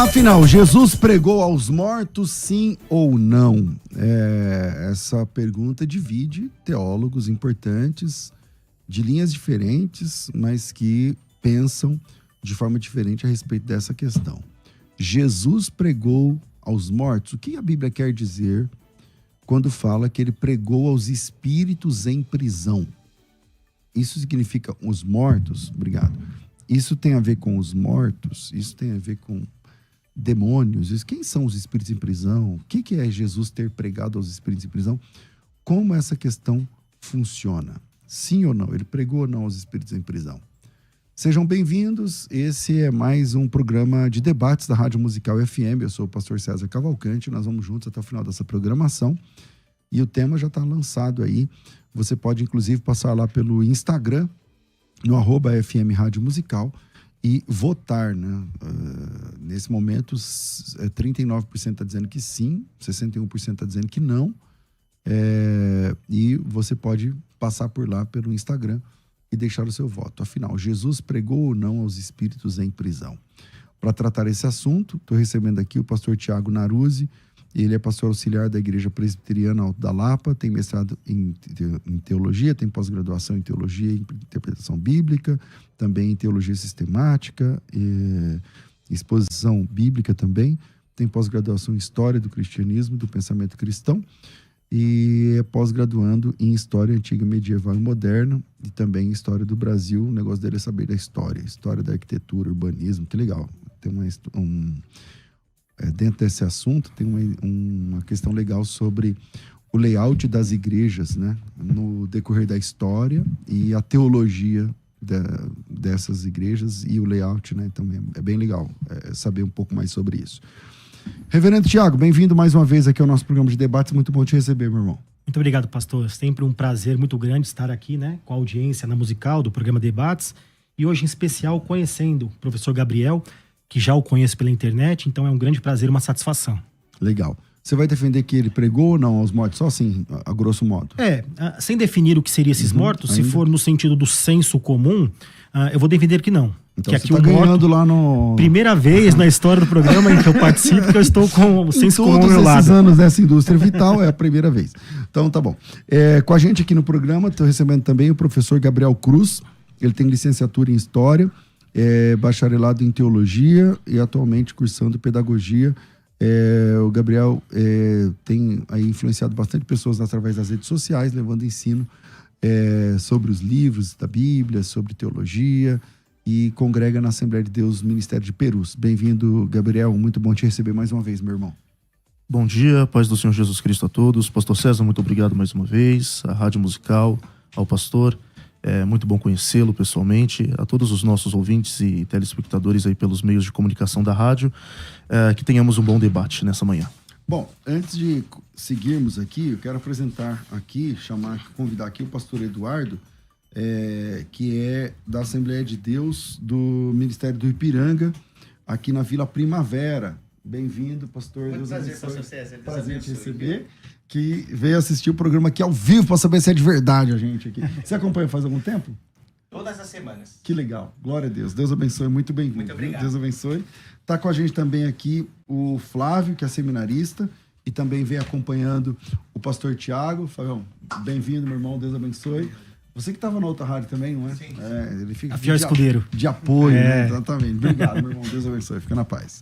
Afinal, Jesus pregou aos mortos, sim ou não? Essa pergunta divide teólogos importantes, de linhas diferentes, mas que pensam de forma diferente a respeito dessa questão. Jesus pregou aos mortos. O que a Bíblia quer dizer quando fala que ele pregou aos espíritos em prisão? Isso significa os mortos? Obrigado. Isso tem a ver com os mortos? Isso tem a ver com demônios? Quem são os espíritos em prisão? O que é Jesus ter pregado aos espíritos em prisão? Como essa questão funciona? Sim ou não? Ele pregou ou não aos espíritos em prisão? Sejam bem-vindos. Esse é mais um programa de debates da Rádio Musical FM. Eu sou o pastor César Cavalcante. Nós vamos juntos até o final dessa programação. E o tema já está lançado aí. Você pode, inclusive, passar lá pelo Instagram, no @FM Rádio Musical, e votar, né? Nesse momento, 39% está dizendo que sim, 61% está dizendo que não. E você pode passar por lá pelo Instagram e deixar o seu voto. Afinal, Jesus pregou ou não aos espíritos em prisão? Para tratar esse assunto, estou recebendo aqui o pastor Tiago Naruzzi. Ele é pastor auxiliar da Igreja Presbiteriana Alto da Lapa, tem mestrado em teologia, tem pós-graduação em teologia e interpretação bíblica, também em teologia sistemática, exposição bíblica também, tem pós-graduação em história do cristianismo, do pensamento cristão, e é pós-graduando em história antiga, medieval e moderna, e também em história do Brasil. O negócio dele é saber da história da arquitetura, urbanismo, que legal. Tem dentro desse assunto, tem uma questão legal sobre o layout das igrejas, né, no decorrer da história, e a teologia dessas igrejas e o layout, né, também é bem legal saber um pouco mais sobre isso. Reverendo Tiago, bem-vindo mais uma vez aqui ao nosso programa de debates. Muito bom te receber, meu irmão. Muito obrigado, pastor. Sempre um prazer muito grande estar aqui, né, com a audiência na Musical do programa Debates, e hoje em especial conhecendo o professor Gabriel, que já o conheço pela internet, então é um grande prazer, uma satisfação. Legal. Você vai defender que ele pregou ou não aos mortos? Só assim, a grosso modo. Sem definir o que seriam esses mortos, ainda. Se for no sentido do senso comum, eu vou defender que não. Então que você está ganhando lá no... Primeira vez na história do programa em que eu participo que eu estou com o senso comum ao meu lado. Todos esses anos nessa indústria vital é a primeira vez. Então tá bom. Com a gente aqui no programa, estou recebendo também o professor Gabriel Cruz. Ele tem licenciatura em História, bacharelado em Teologia e atualmente cursando Pedagogia. O Gabriel tem aí influenciado bastante pessoas através das redes sociais, levando ensino sobre os livros da Bíblia, sobre teologia, e congrega na Assembleia de Deus, Ministério de Perus. Bem-vindo, Gabriel. Muito bom te receber mais uma vez, meu irmão. Bom dia, paz do Senhor Jesus Cristo a todos. Pastor César, muito obrigado mais uma vez. A Rádio Musical, ao pastor. É muito bom conhecê-lo pessoalmente, a todos os nossos ouvintes e telespectadores aí pelos meios de comunicação da rádio, que tenhamos um bom debate nessa manhã. Bom, antes de seguirmos aqui, eu quero apresentar aqui, convidar aqui o pastor Eduardo, que é da Assembleia de Deus do Ministério do Ipiranga, aqui na Vila Primavera. Bem-vindo, pastor. Muito prazer, pastor César. Prazer te receber. Que veio assistir o programa aqui ao vivo para saber se é de verdade a gente aqui. Você acompanha faz algum tempo? Todas as semanas. Que legal. Glória a Deus. Deus abençoe. Muito bem-vindo. Muito obrigado. Deus abençoe. Tá com a gente também aqui o Flávio, que é seminarista, e também vem acompanhando o pastor Tiago. Flavião, bem-vindo, meu irmão. Deus abençoe. Você que estava na outra rádio também, não é? Sim. Ele fica Fiel escudeiro. De apoio, né? Exatamente. Obrigado, meu irmão. Deus abençoe. Fica na paz.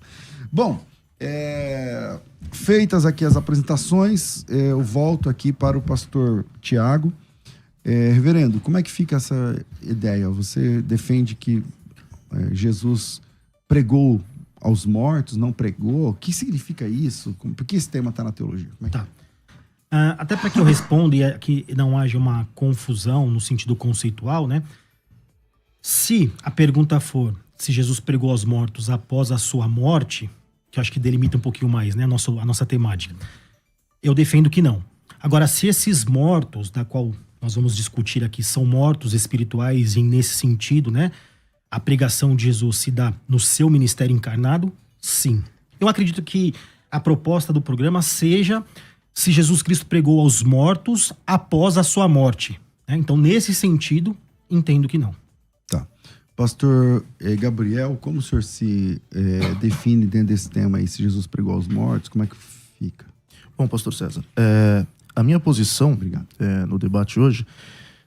Bom, feitas aqui as apresentações, eu volto aqui para o pastor Tiago. Reverendo, como é que fica essa ideia? Você defende que Jesus pregou aos mortos, não pregou? O que significa isso? Por que esse tema está na teologia? Como é que... Tá. Até para que eu responda e que não haja uma confusão no sentido conceitual, né? Se a pergunta for se Jesus pregou aos mortos após a sua morte, que eu acho que delimita um pouquinho mais, né, a nossa temática, eu defendo que não. Agora, se esses mortos, da qual nós vamos discutir aqui, são mortos espirituais e nesse sentido, né, a pregação de Jesus se dá no seu ministério encarnado, sim. Eu acredito que a proposta do programa seja se Jesus Cristo pregou aos mortos após a sua morte, né? Então, nesse sentido, entendo que não. Tá. Pastor Gabriel, como o senhor se define dentro desse tema aí, se Jesus pregou aos mortos, como é que fica? Bom, pastor César, a minha posição no debate hoje,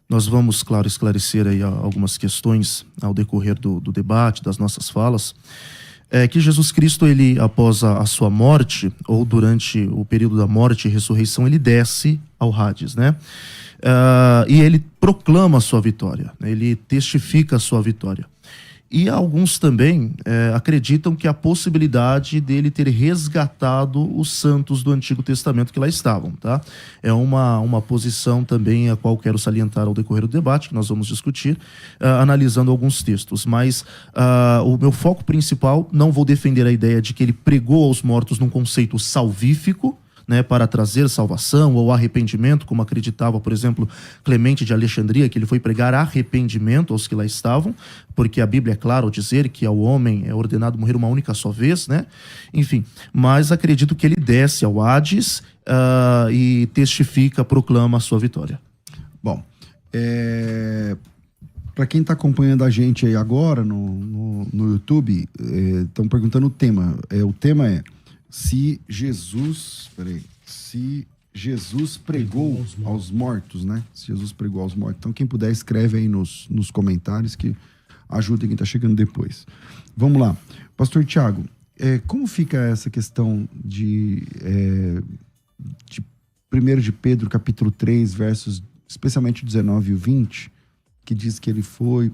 nós vamos, claro, esclarecer aí algumas questões ao decorrer do debate, das nossas falas, que Jesus Cristo, ele, após a sua morte, ou durante o período da morte e ressurreição, ele desce ao Hades, né? E ele proclama a sua vitória, né? Ele testifica a sua vitória. E alguns também acreditam que a possibilidade dele ter resgatado os santos do Antigo Testamento que lá estavam, tá? É uma posição também a qual quero salientar ao decorrer do debate, que nós vamos discutir, analisando alguns textos. Mas o meu foco principal, não vou defender a ideia de que ele pregou aos mortos num conceito salvífico, né, para trazer salvação ou arrependimento, como acreditava, por exemplo, Clemente de Alexandria, que ele foi pregar arrependimento aos que lá estavam, porque a Bíblia é clara ao dizer que ao homem é ordenado morrer uma única só vez, né? Enfim, mas acredito que ele desce ao Hades e testifica, proclama a sua vitória. Bom, para quem está acompanhando a gente aí agora no YouTube, estão perguntando o tema. O tema é se Jesus pregou aos mortos, né? Se Jesus pregou aos mortos. Então, quem puder, escreve aí nos comentários que ajuda quem está chegando depois. Vamos lá. Pastor Tiago, como fica essa questão de 1 de Pedro, capítulo 3, versos, especialmente o 19 e o 20, que diz que ele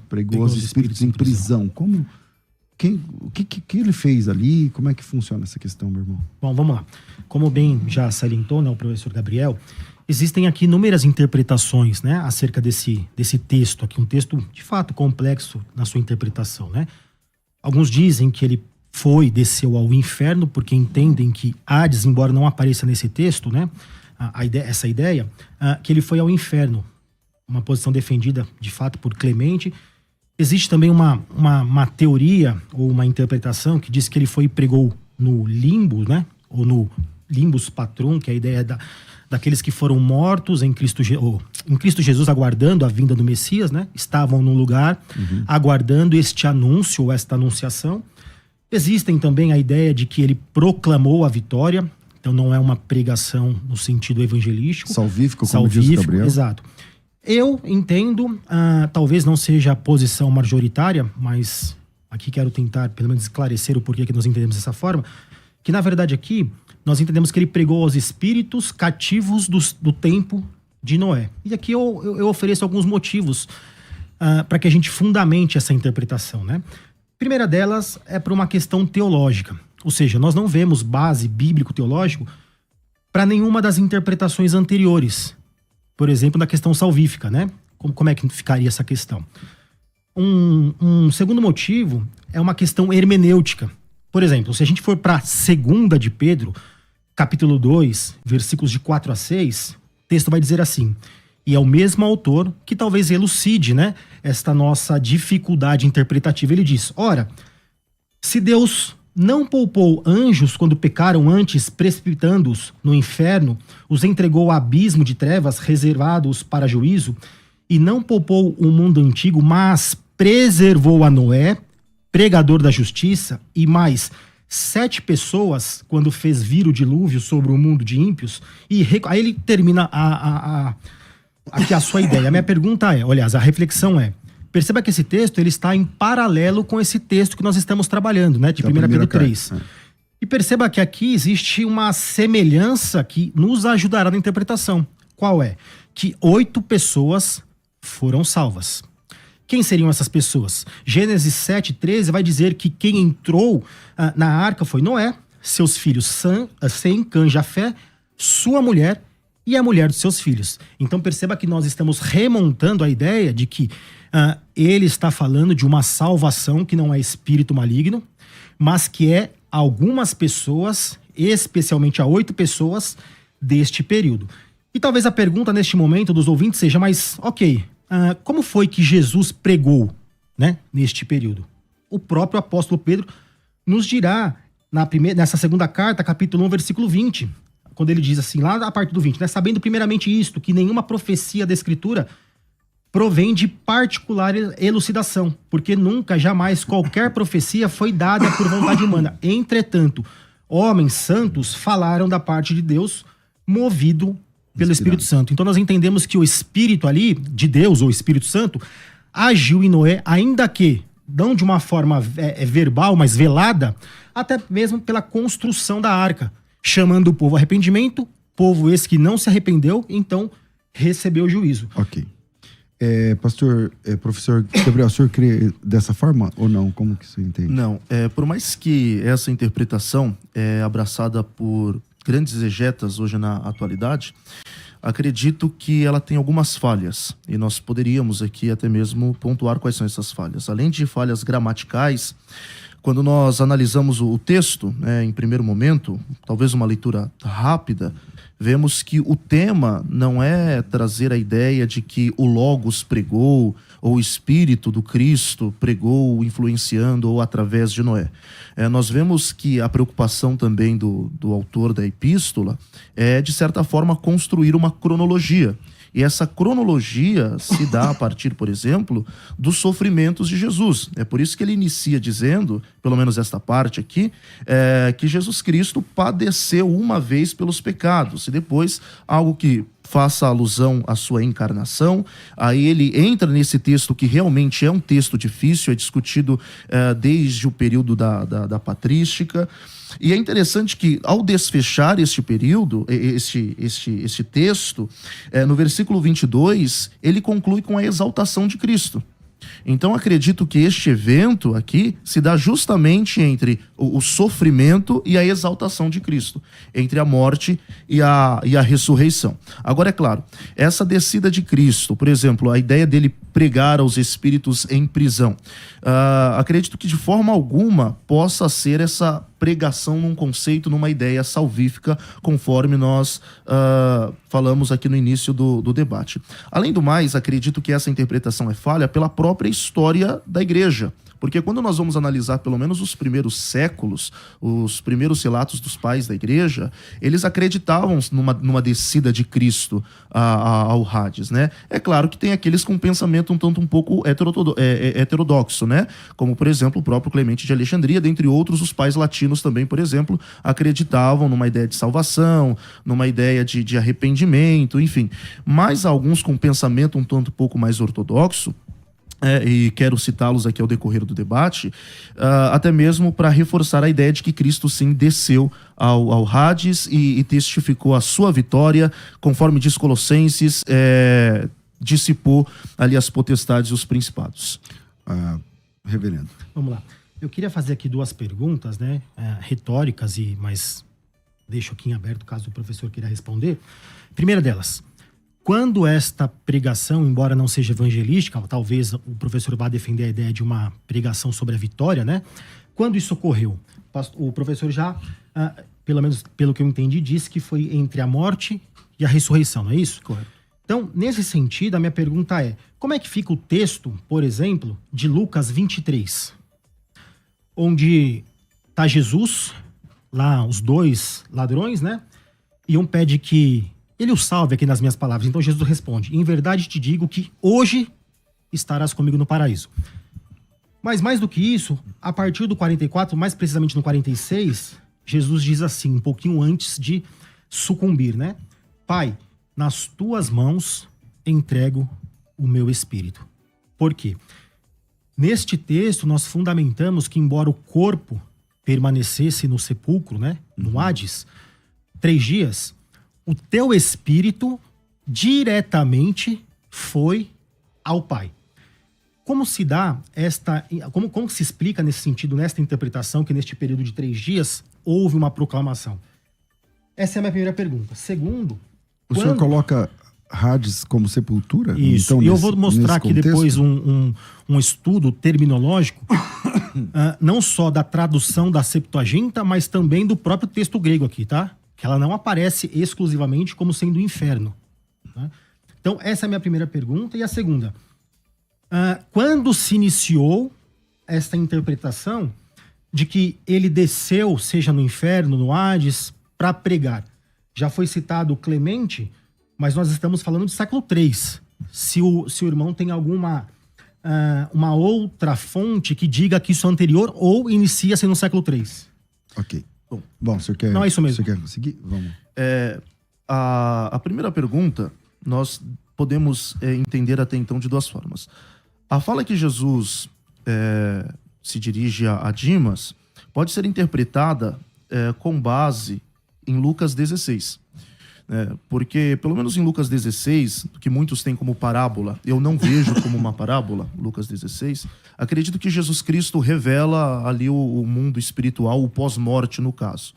pregou aos espíritos em prisão. O que ele fez ali? Como é que funciona essa questão, meu irmão? Bom, vamos lá. Como bem já salientou, né, o professor Gabriel, existem aqui inúmeras interpretações, né, acerca desse texto aqui. Um texto, de fato, complexo na sua interpretação, né? Alguns dizem que ele desceu ao inferno, porque entendem que Hades, embora não apareça nesse texto, né, essa ideia, que ele foi ao inferno. Uma posição defendida, de fato, por Clemente. Existe também uma teoria ou uma interpretação que diz que ele pregou no limbo, né? Ou no limbus patrum, que é a ideia daqueles que foram mortos em Cristo Jesus, aguardando a vinda do Messias, né? Estavam num lugar aguardando este anúncio ou esta anunciação. Existem também a ideia de que ele proclamou a vitória, então não é uma pregação no sentido evangelístico. Salvífico, como diz o Gabriel. Exato. Eu entendo, talvez não seja a posição majoritária, mas aqui quero tentar pelo menos esclarecer o porquê que nós entendemos dessa forma, que na verdade aqui nós entendemos que ele pregou aos espíritos cativos do tempo de Noé. E aqui eu ofereço alguns motivos para que a gente fundamente essa interpretação, né? Primeira delas é por uma questão teológica, ou seja, nós não vemos base bíblico-teológico para nenhuma das interpretações anteriores. Por exemplo, na questão salvífica, né? Como é que ficaria essa questão? Um segundo motivo é uma questão hermenêutica. Por exemplo, se a gente for para 2 de Pedro, capítulo 2, versículos de 4 a 6, o texto vai dizer assim: e é o mesmo autor que talvez elucide, né, esta nossa dificuldade interpretativa. Ele diz: ora, se Deus não poupou anjos quando pecaram, antes precipitando-os no inferno, os entregou ao abismo de trevas reservados para juízo, e não poupou o mundo antigo, mas preservou a Noé, pregador da justiça, e mais 7 pessoas, quando fez vir o dilúvio sobre o mundo de ímpios. E aí ele termina aqui a sua ideia. A minha pergunta a reflexão é: perceba que esse texto ele está em paralelo com esse texto que nós estamos trabalhando, né? De 1 Pedro 3. E perceba que aqui existe uma semelhança que nos ajudará na interpretação. Qual é? Que 8 pessoas foram salvas. Quem seriam essas pessoas? Gênesis 7:13 vai dizer que quem entrou na arca foi Noé, seus filhos Sem, Cã, Jafé, sua mulher e a mulher dos seus filhos. Então perceba que nós estamos remontando a ideia de que ele está falando de uma salvação que não é espírito maligno, mas que é algumas pessoas, especialmente a 8 pessoas deste período. E talvez a pergunta neste momento dos ouvintes seja: mas como foi que Jesus pregou, né, neste período? O próprio apóstolo Pedro nos dirá nessa segunda carta, capítulo 1, versículo 20, quando ele diz assim, lá a parte do 20, né, sabendo primeiramente isto, que nenhuma profecia da Escritura provém de particular elucidação, porque nunca, jamais, qualquer profecia foi dada por vontade humana. Entretanto, homens santos falaram da parte de Deus, movido pelo Espírito Santo. Então nós entendemos que o Espírito ali, de Deus, ou Espírito Santo, agiu em Noé, ainda que não de uma forma verbal, mas velada, até mesmo pela construção da arca, chamando o povo ao arrependimento, povo esse que não se arrependeu, então recebeu o juízo. Ok. Professor Gabriel, o senhor crê dessa forma ou não? Como que você entende? Não, por mais que essa interpretação é abraçada por grandes exegetas hoje na atualidade, acredito que ela tem algumas falhas, e nós poderíamos aqui até mesmo pontuar quais são essas falhas. Além de falhas gramaticais, quando nós analisamos o texto, em primeiro momento, talvez uma leitura rápida, vemos que o tema não é trazer a ideia de que o Logos pregou, ou o Espírito do Cristo pregou, influenciando ou através de Noé. Nós vemos que a preocupação também do autor da epístola é, de certa forma, construir uma cronologia. E essa cronologia se dá a partir, por exemplo, dos sofrimentos de Jesus. É por isso que ele inicia dizendo, pelo menos esta parte aqui, que Jesus Cristo padeceu uma vez pelos pecados. E depois, algo que faça alusão à sua encarnação. Aí ele entra nesse texto que realmente é um texto difícil, é discutido desde o período da patrística. E é interessante que, ao desfechar este período, este texto, no versículo 22, ele conclui com a exaltação de Cristo. Então, acredito que este evento aqui se dá justamente entre o sofrimento e a exaltação de Cristo, entre a morte e a ressurreição. Agora, é claro, essa descida de Cristo, por exemplo, a ideia dele pregar aos espíritos em prisão, acredito que de forma alguma possa ser essa pregação num conceito, numa ideia salvífica, conforme nós falamos aqui no início do debate. Além do mais, acredito que essa interpretação é falha pela própria história da igreja. Porque quando nós vamos analisar pelo menos os primeiros séculos, os primeiros relatos dos pais da igreja, eles acreditavam numa descida de Cristo ao Hades, né? É claro que tem aqueles com um pensamento um pouco heterodoxo, né? Como, por exemplo, o próprio Clemente de Alexandria, dentre outros, os pais latinos também, por exemplo, acreditavam numa ideia de salvação, numa ideia de arrependimento, enfim. Mas alguns com um pensamento um tanto pouco mais ortodoxo, e quero citá-los aqui ao decorrer do debate, até mesmo para reforçar a ideia de que Cristo sim desceu ao Hades e testificou a sua vitória, conforme diz Colossenses, dissipou ali as potestades e os principados. Reverendo. Vamos lá. Eu queria fazer aqui duas perguntas, né, retóricas, mas deixo aqui em aberto caso o professor queira responder. Primeira delas: quando esta pregação, embora não seja evangelística, talvez o professor vá defender a ideia de uma pregação sobre a vitória, né? Quando isso ocorreu? O professor já, pelo menos pelo que eu entendi, disse que foi entre a morte e a ressurreição, não é isso? Correto. Então, nesse sentido, a minha pergunta é: como é que fica o texto, por exemplo, de Lucas 23? Onde está Jesus, lá os dois ladrões, né? E um pede que ele o salve aqui nas minhas palavras. Então Jesus responde: em verdade te digo que hoje estarás comigo no paraíso. Mas mais do que isso, a partir do 44, mais precisamente no 46, Jesus diz assim, um pouquinho antes de sucumbir, né? Pai, nas tuas mãos entrego o meu espírito. Por quê? Neste texto nós fundamentamos que, embora o corpo permanecesse no sepulcro, né, no Hades, 3 dias, o teu espírito diretamente foi ao Pai. Como se dá como se explica nesse sentido, nesta interpretação, que neste período de 3 dias houve uma proclamação? Essa é a minha primeira pergunta. Segundo, o senhor coloca Hades como sepultura? Isso, então, e eu vou mostrar aqui depois um estudo terminológico, não só da tradução da Septuaginta, mas também do próprio texto grego aqui, tá? Que ela não aparece exclusivamente como sendo o inferno. Né? Então, essa é a minha primeira pergunta. E a segunda: quando se iniciou esta interpretação de que ele desceu, seja no inferno, no Hades, para pregar? Já foi citado Clemente, mas nós estamos falando de século III. se o irmão tem alguma uma outra fonte que diga que isso é anterior ou inicia-se no século III. Ok. Bom, o senhor quer... Não, é isso mesmo. O senhor quer seguir? Vamos. A primeira pergunta, nós podemos entender até então de duas formas. A fala que Jesus se dirige a Dimas pode ser interpretada com base em Lucas 16. Porque, pelo menos em Lucas 16, que muitos têm como parábola, eu não vejo como uma parábola, Lucas 16, acredito que Jesus Cristo revela ali o mundo espiritual, o pós-morte no caso.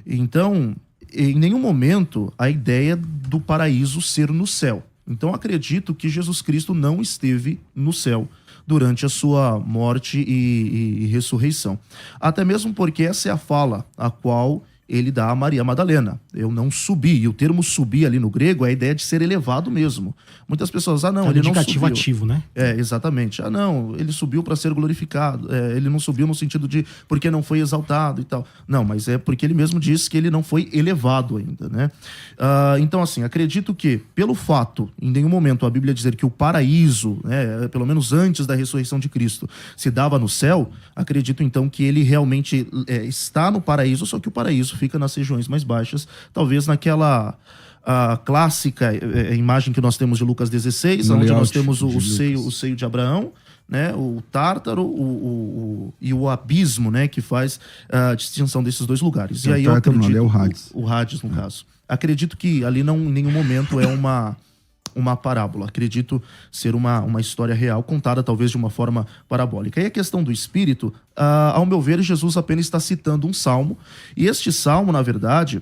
Então, em nenhum momento a ideia do paraíso ser no céu. Então, acredito que Jesus Cristo não esteve no céu durante a sua morte e ressurreição. Até mesmo porque essa é a fala a qual ele dá a Maria Madalena. Eu não subi. E o termo subir ali no grego é a ideia de ser elevado mesmo. Muitas pessoas, ele não indicativo subiu. ativo, né? Exatamente. Não, ele subiu para ser glorificado. Ele não subiu no sentido de porque não foi exaltado e tal. Não, mas é porque ele mesmo disse que ele não foi elevado ainda, né? Então, assim, acredito que, pelo fato, em nenhum momento a Bíblia dizer que o paraíso, pelo menos antes da ressurreição de Cristo, se dava no céu, acredito então que ele realmente está no paraíso, só que o paraíso fica nas regiões mais baixas, talvez naquela clássica imagem que nós temos de Lucas 16, onde nós temos o seio de Abraão, né, o Tártaro e o abismo, né, que faz a distinção desses dois lugares. E aí eu acredito, é o Hades. O Hades, no caso. Acredito que ali não, em nenhum momento é uma parábola. Acredito ser uma história real, contada talvez de uma forma parabólica. E a questão do espírito, ao meu ver, Jesus apenas está citando um salmo. E este salmo, na verdade,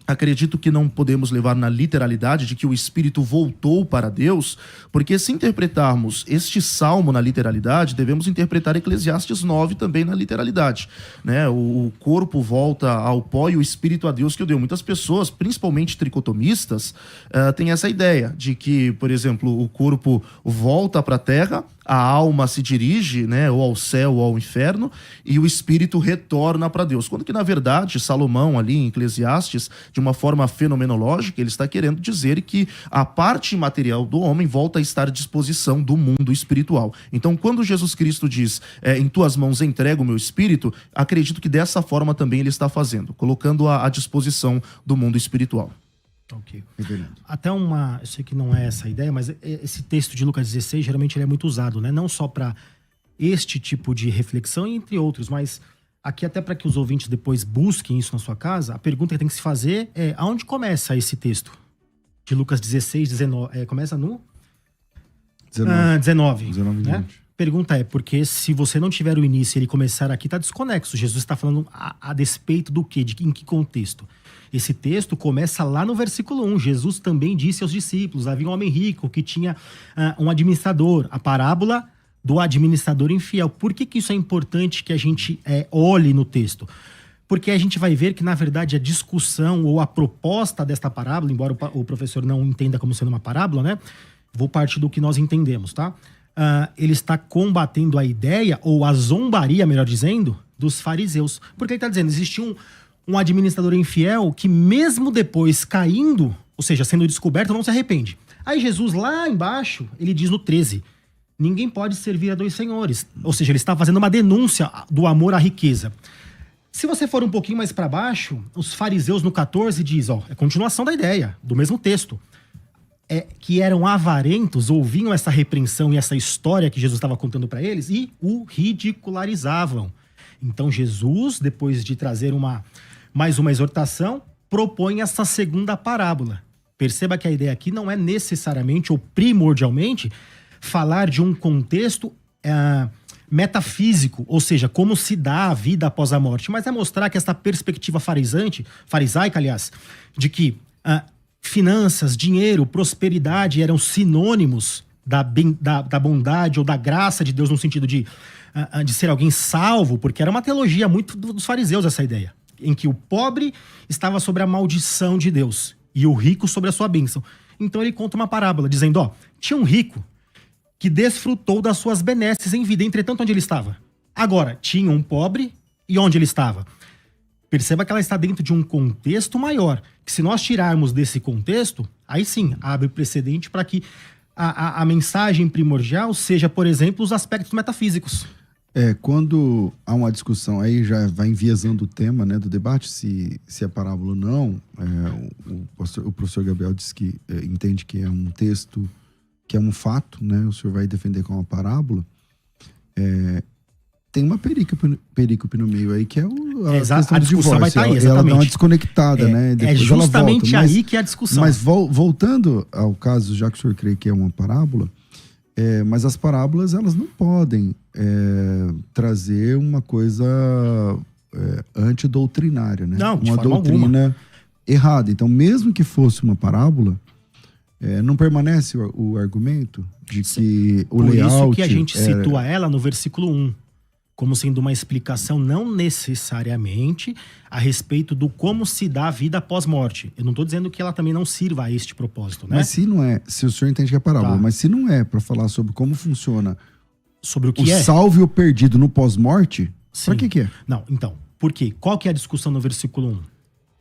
acredito que não podemos levar na literalidade de que o espírito voltou para Deus, porque se interpretarmos este salmo na literalidade, devemos interpretar Eclesiastes 9 também na literalidade, né? O corpo volta ao pó e o espírito a Deus que o deu. Muitas pessoas, principalmente tricotomistas, têm essa ideia de que, por exemplo, o corpo volta para a terra, a alma se dirige, né, ou ao céu ou ao inferno, e o espírito retorna para Deus. Quando que, na verdade, Salomão, ali em Eclesiastes, de uma forma fenomenológica, ele está querendo dizer que a parte material do homem volta a estar à disposição do mundo espiritual. Então, quando Jesus Cristo diz, em tuas mãos entrego o meu espírito, acredito que dessa forma também ele está fazendo, colocando à disposição do mundo espiritual. Ok. Até eu sei que não é essa a ideia, mas esse texto de Lucas 16, geralmente ele é muito usado, né? Não só para este tipo de reflexão, entre outros, mas aqui até para que os ouvintes depois busquem isso na sua casa, a pergunta que tem que se fazer é aonde começa esse texto? De Lucas 16, 19, começa no? 19, né? Pergunta é, porque se você não tiver o início e ele começar aqui, tá desconexo. Jesus está falando a despeito do quê? Em que contexto? Esse texto começa lá no versículo 1. Jesus também disse aos discípulos, havia um homem rico que tinha um administrador. A parábola do administrador infiel. Por que isso é importante que a gente olhe no texto? Porque a gente vai ver que, na verdade, a discussão ou a proposta desta parábola, embora o professor não entenda como sendo uma parábola, né? Vou partir do que nós entendemos, tá? Ele está combatendo a ideia, ou a zombaria, melhor dizendo, dos fariseus. Porque ele está dizendo, existe um administrador infiel que mesmo depois caindo, ou seja, sendo descoberto, não se arrepende. Aí Jesus, lá embaixo, ele diz no 13, ninguém pode servir a dois senhores. Ou seja, ele está fazendo uma denúncia do amor à riqueza. Se você for um pouquinho mais para baixo, os fariseus no 14 diz, é continuação da ideia, do mesmo texto. Que eram avarentos, ouviam essa repreensão e essa história que Jesus estava contando para eles e o ridicularizavam. Então Jesus, depois de trazer mais uma exortação, propõe essa segunda parábola. Perceba que a ideia aqui não é necessariamente ou primordialmente falar de um contexto metafísico, ou seja, como se dá a vida após a morte, mas é mostrar que essa perspectiva farisaica, aliás, de que finanças, dinheiro, prosperidade eram sinônimos da bondade ou da graça de Deus no sentido de ser alguém salvo, porque era uma teologia muito dos fariseus essa ideia, em que o pobre estava sobre a maldição de Deus e o rico sobre a sua bênção. Então ele conta uma parábola dizendo, tinha um rico que desfrutou das suas benesses em vida, entretanto onde ele estava? Agora, tinha um pobre e onde ele estava? Perceba que ela está dentro de um contexto maior, que se nós tirarmos desse contexto, aí sim, abre precedente para que a mensagem primordial seja, por exemplo, os aspectos metafísicos. Quando há uma discussão, aí já vai enviesando o tema, né, do debate, se é parábola ou não. O professor Gabriel disse que entende que é um texto, que é um fato, né? O senhor vai defender com uma parábola. Tem uma perícope no meio aí, que é a discussão vai estar aí, exatamente. Ela dá uma desconectada, né? Depois justamente ela volta. Aí que é a discussão. Mas voltando ao caso, já que o senhor crê que é uma parábola, mas as parábolas, elas não podem trazer uma coisa antidoutrinária, né? Não, de uma forma doutrina alguma. Errada. Então, mesmo que fosse uma parábola, não permanece o argumento de que o layout... Por isso que a gente situa ela no versículo 1, como sendo uma explicação não necessariamente a respeito do como se dá a vida após morte. Eu não estou dizendo que ela também não sirva a este propósito, né? Mas se não é, se o senhor entende que é parábola, mas se não é para falar sobre como funciona sobre o que o salvo e o perdido no pós-morte, para que é? Não, então, por quê? Qual que é a discussão no versículo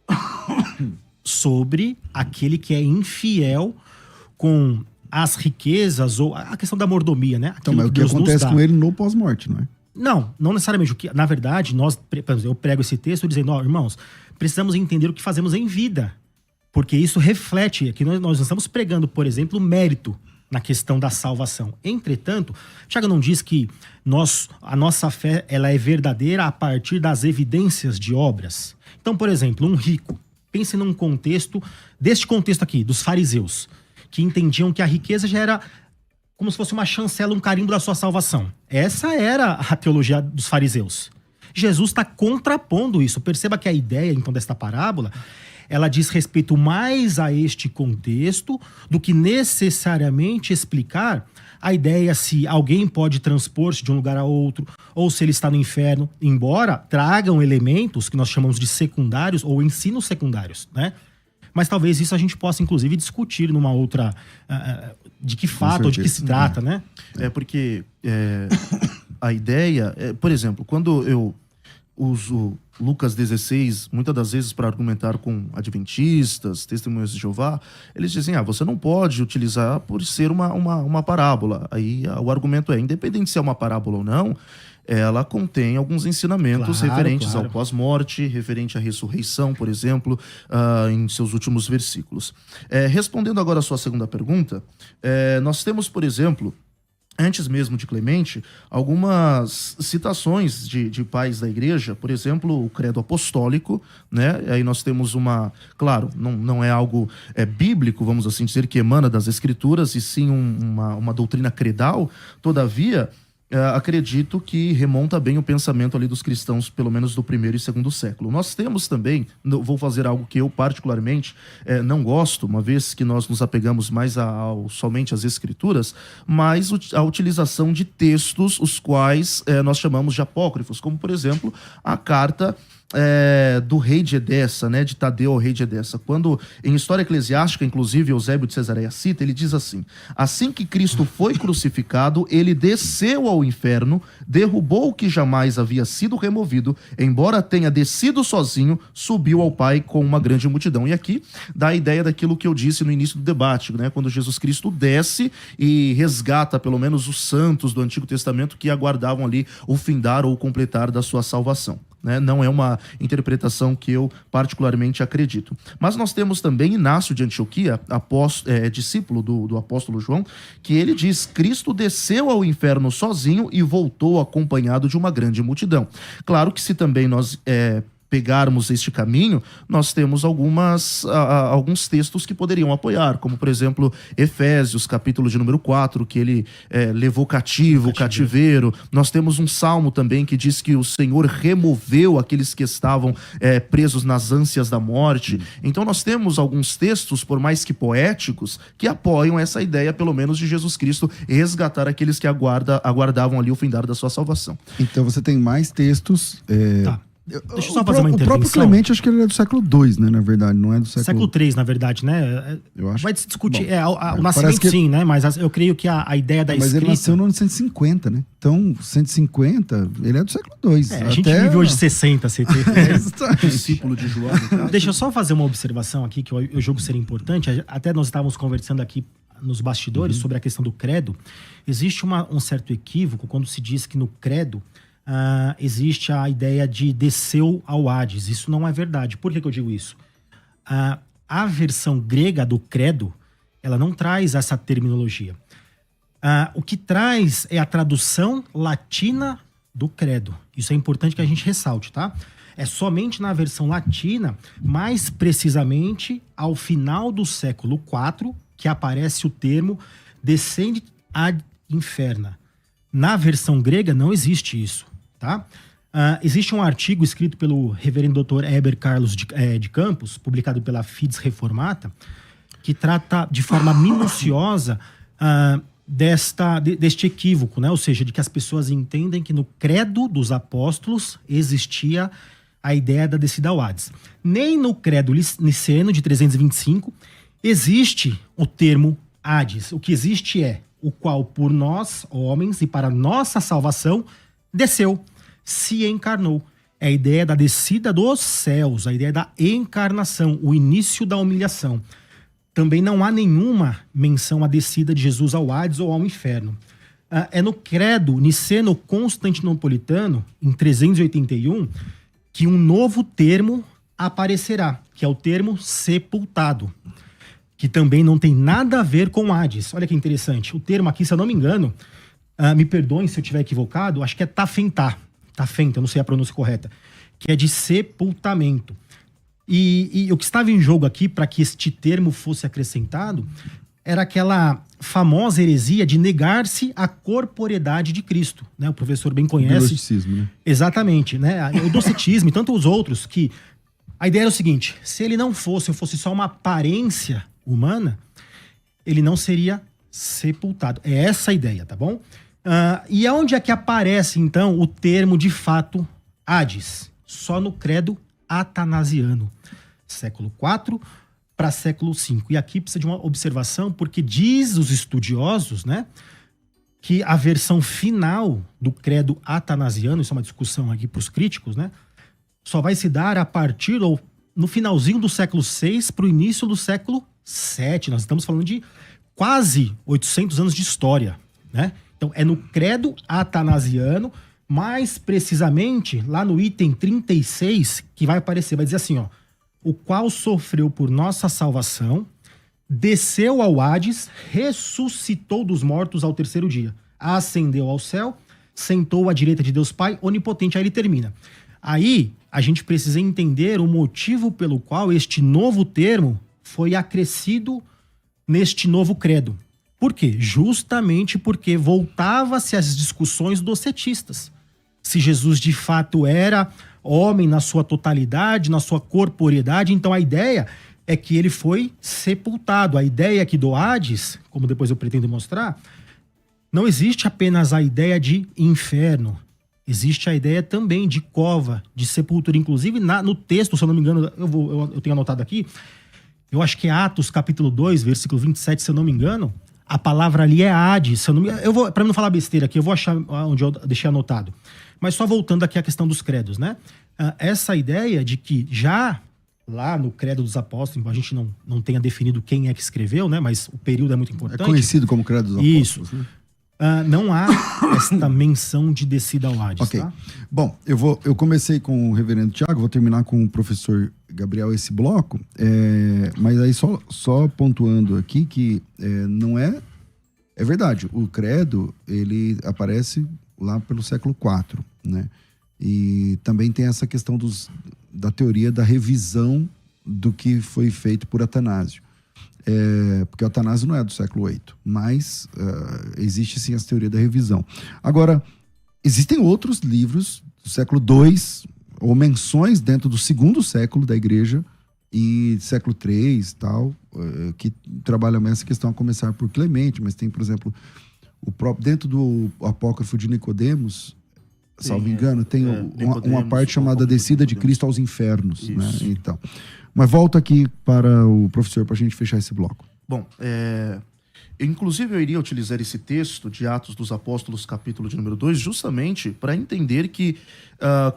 1? Sobre aquele que é infiel com as riquezas ou a questão da mordomia, né? Então, mas o que acontece com ele no pós-morte, não é? Não necessariamente. Na verdade, eu prego esse texto dizendo, irmãos, precisamos entender o que fazemos em vida. Porque isso reflete, aqui nós estamos pregando, por exemplo, mérito na questão da salvação. Entretanto, Tiago não diz que a nossa fé ela é verdadeira a partir das evidências de obras. Então, por exemplo, um rico, pense num contexto, deste contexto aqui, dos fariseus, que entendiam que a riqueza já era como se fosse uma chancela, um carimbo da sua salvação. Essa era a teologia dos fariseus. Jesus está contrapondo isso. Perceba que a ideia, então, desta parábola, ela diz respeito mais a este contexto do que necessariamente explicar a ideia se alguém pode transpor-se de um lugar a outro, ou se ele está no inferno, embora tragam elementos que nós chamamos de secundários ou ensinos secundários, né? Mas talvez isso a gente possa, inclusive, discutir numa outra... de que fato ou de que se trata, né? Porque a ideia... por exemplo, quando eu uso Lucas 16, muitas das vezes para argumentar com adventistas, testemunhas de Jeová, eles dizem, você não pode utilizar por ser uma parábola. Aí o argumento independente se é uma parábola ou não, ela contém alguns ensinamentos referentes ao pós-morte, referente à ressurreição, por exemplo, em seus últimos versículos. Respondendo agora a sua segunda pergunta, nós temos, por exemplo, antes mesmo de Clemente, algumas citações de pais da igreja, por exemplo, o credo apostólico, né? Aí nós temos claro, não é algo bíblico, vamos assim dizer, que emana das escrituras, e sim uma doutrina credal. Todavia, acredito que remonta bem o pensamento ali dos cristãos, pelo menos do primeiro e segundo século. Nós temos também, vou fazer algo que eu particularmente não gosto, uma vez que nós nos apegamos mais somente às escrituras, mas a utilização de textos, os quais nós chamamos de apócrifos, como por exemplo a carta do rei de Edessa, né, de Tadeu ao rei de Edessa. Quando, em História Eclesiástica, inclusive Eusébio de Cesareia cita, ele diz assim: assim que Cristo foi crucificado, ele desceu ao inferno, derrubou o que jamais havia sido removido, embora tenha descido sozinho, subiu ao Pai com uma grande multidão. E aqui dá a ideia daquilo que eu disse no início do debate, né, quando Jesus Cristo desce e resgata pelo menos os santos do Antigo Testamento que aguardavam ali o findar ou o completar da sua salvação. Né? Não é uma interpretação que eu particularmente acredito. Mas nós temos também Inácio de Antioquia, discípulo do apóstolo João, que ele diz: Cristo desceu ao inferno sozinho e voltou acompanhado de uma grande multidão. Claro que se também nós pegarmos este caminho, nós temos alguns textos que poderiam apoiar, como por exemplo Efésios, capítulo de número 4, que ele levou cativo o cativeiro. Nós temos um salmo também que diz que o Senhor removeu aqueles que estavam presos nas ânsias da morte. Então nós temos alguns textos, por mais que poéticos, que apoiam essa ideia, pelo menos, de Jesus Cristo resgatar aqueles que aguardavam ali o findar da sua salvação. Então você tem mais textos... Tá. Deixa eu só fazer uma intervenção. O próprio Clemente, acho que ele é do século II, né, na verdade, não é do século... Século III, na verdade, né? Eu acho. Vai se discutir, o nascimento sim, né? Mas eu creio que a ideia da escrita... Mas ele nasceu no ano 150, né? Então, 150, ele é do século II. A gente vive hoje 60, CT. Discípulo de João. Deixa eu só fazer uma observação aqui, que eu julgo ser importante. Até nós estávamos conversando aqui nos bastidores sobre a questão do credo, existe um certo equívoco quando se diz que no credo existe a ideia de desceu ao Hades. Isso não é verdade. Por que eu digo isso? A versão grega do credo, ela não traz essa terminologia. O que traz é a tradução latina do credo. Isso é importante que a gente ressalte, tá? É somente na versão latina, mais precisamente ao final do século IV, que aparece o termo descende ad inferna. Na versão grega não existe isso, tá? Existe um artigo escrito pelo reverendo Dr. Heber Carlos de Campos, publicado pela Fides Reformata, que trata de forma minuciosa deste equívoco, né? Ou seja, de que as pessoas entendem que no credo dos apóstolos existia a ideia da descida ao Hades. Nem no credo niceno de 325 existe o termo Hades. O que existe é o qual por nós, homens, e para nossa salvação, desceu, se encarnou. É a ideia da descida dos céus, a ideia da encarnação, o início da humilhação. Também não há nenhuma menção à descida de Jesus ao Hades ou ao inferno. É no credo niceno-constantinopolitano, em 381, que um novo termo aparecerá, que é o termo sepultado, que também não tem nada a ver com Hades. Olha que interessante. O termo aqui, se eu não me engano, me perdoem se eu estiver equivocado, acho que é tafentá. Tafenta, não sei a pronúncia correta, que é de sepultamento. E o que estava em jogo aqui, para que este termo fosse acrescentado, era aquela famosa heresia de negar-se à corporeidade de Cristo, né? O professor bem conhece. O gnosticismo, né? Exatamente, né? O docetismo e tantos outros, que a ideia era o seguinte: se ele não fosse, ou fosse só uma aparência humana, ele não seria sepultado. É essa a ideia, tá bom? E aonde é que aparece, então, o termo de fato Hades? Só no credo atanasiano, século IV para século V. E aqui precisa de uma observação, porque diz os estudiosos, né, que a versão final do credo atanasiano, isso é uma discussão aqui para os críticos, né, só vai se dar a partir ou no finalzinho do século VI para o início do século VII. Nós estamos falando de quase 800 anos de história, né? Então é no credo atanasiano, mais precisamente lá no item 36, que vai aparecer, vai dizer assim, ó: o qual sofreu por nossa salvação, desceu ao Hades, ressuscitou dos mortos ao terceiro dia, ascendeu ao céu, sentou à direita de Deus Pai onipotente. Aí ele termina. Aí a gente precisa entender o motivo pelo qual este novo termo foi acrescido neste novo credo. Por quê? Justamente porque voltava-se às discussões docetistas. Se Jesus de fato era homem na sua totalidade, na sua corporeidade, então a ideia é que ele foi sepultado. A ideia aqui do Hades, como depois eu pretendo mostrar, não existe apenas a ideia de inferno. Existe a ideia também de cova, de sepultura. Inclusive, no texto, se eu não me engano, eu tenho anotado aqui, eu acho que é Atos capítulo 2, versículo 27, se eu não me engano, a palavra ali é Hades. Para não falar besteira aqui, eu vou achar onde eu deixei anotado. Mas só voltando aqui à questão dos credos, né? Essa ideia de que já lá no credo dos apóstolos, embora a gente não tenha definido quem é que escreveu, né? Mas o período é muito importante. É conhecido como credo dos apóstolos. Isso. Né? Não há esta menção de descida ao Hades, Ok. tá? Bom, eu comecei com o reverendo Tiago, vou terminar com o professor Gabriel esse bloco, mas aí só pontuando aqui que não é... É verdade, o credo, ele aparece lá pelo século IV, né? E também tem essa questão da teoria da revisão do que foi feito por Atanásio. Porque o Atanásio não é do século VIII, mas existe sim essa teoria da revisão. Agora, existem outros livros do século II, ou menções dentro do segundo século da igreja, e século III e tal, que trabalham essa questão, a começar por Clemente, mas tem, por exemplo, o próprio, dentro do apócrifo de Nicodemos, salvo engano, tem uma parte chamada Descida de Cristo aos Infernos, né? Então, mas volta aqui para o professor, para a gente fechar esse bloco. Bom, Inclusive, eu iria utilizar esse texto de Atos dos Apóstolos, capítulo de número 2, justamente para entender que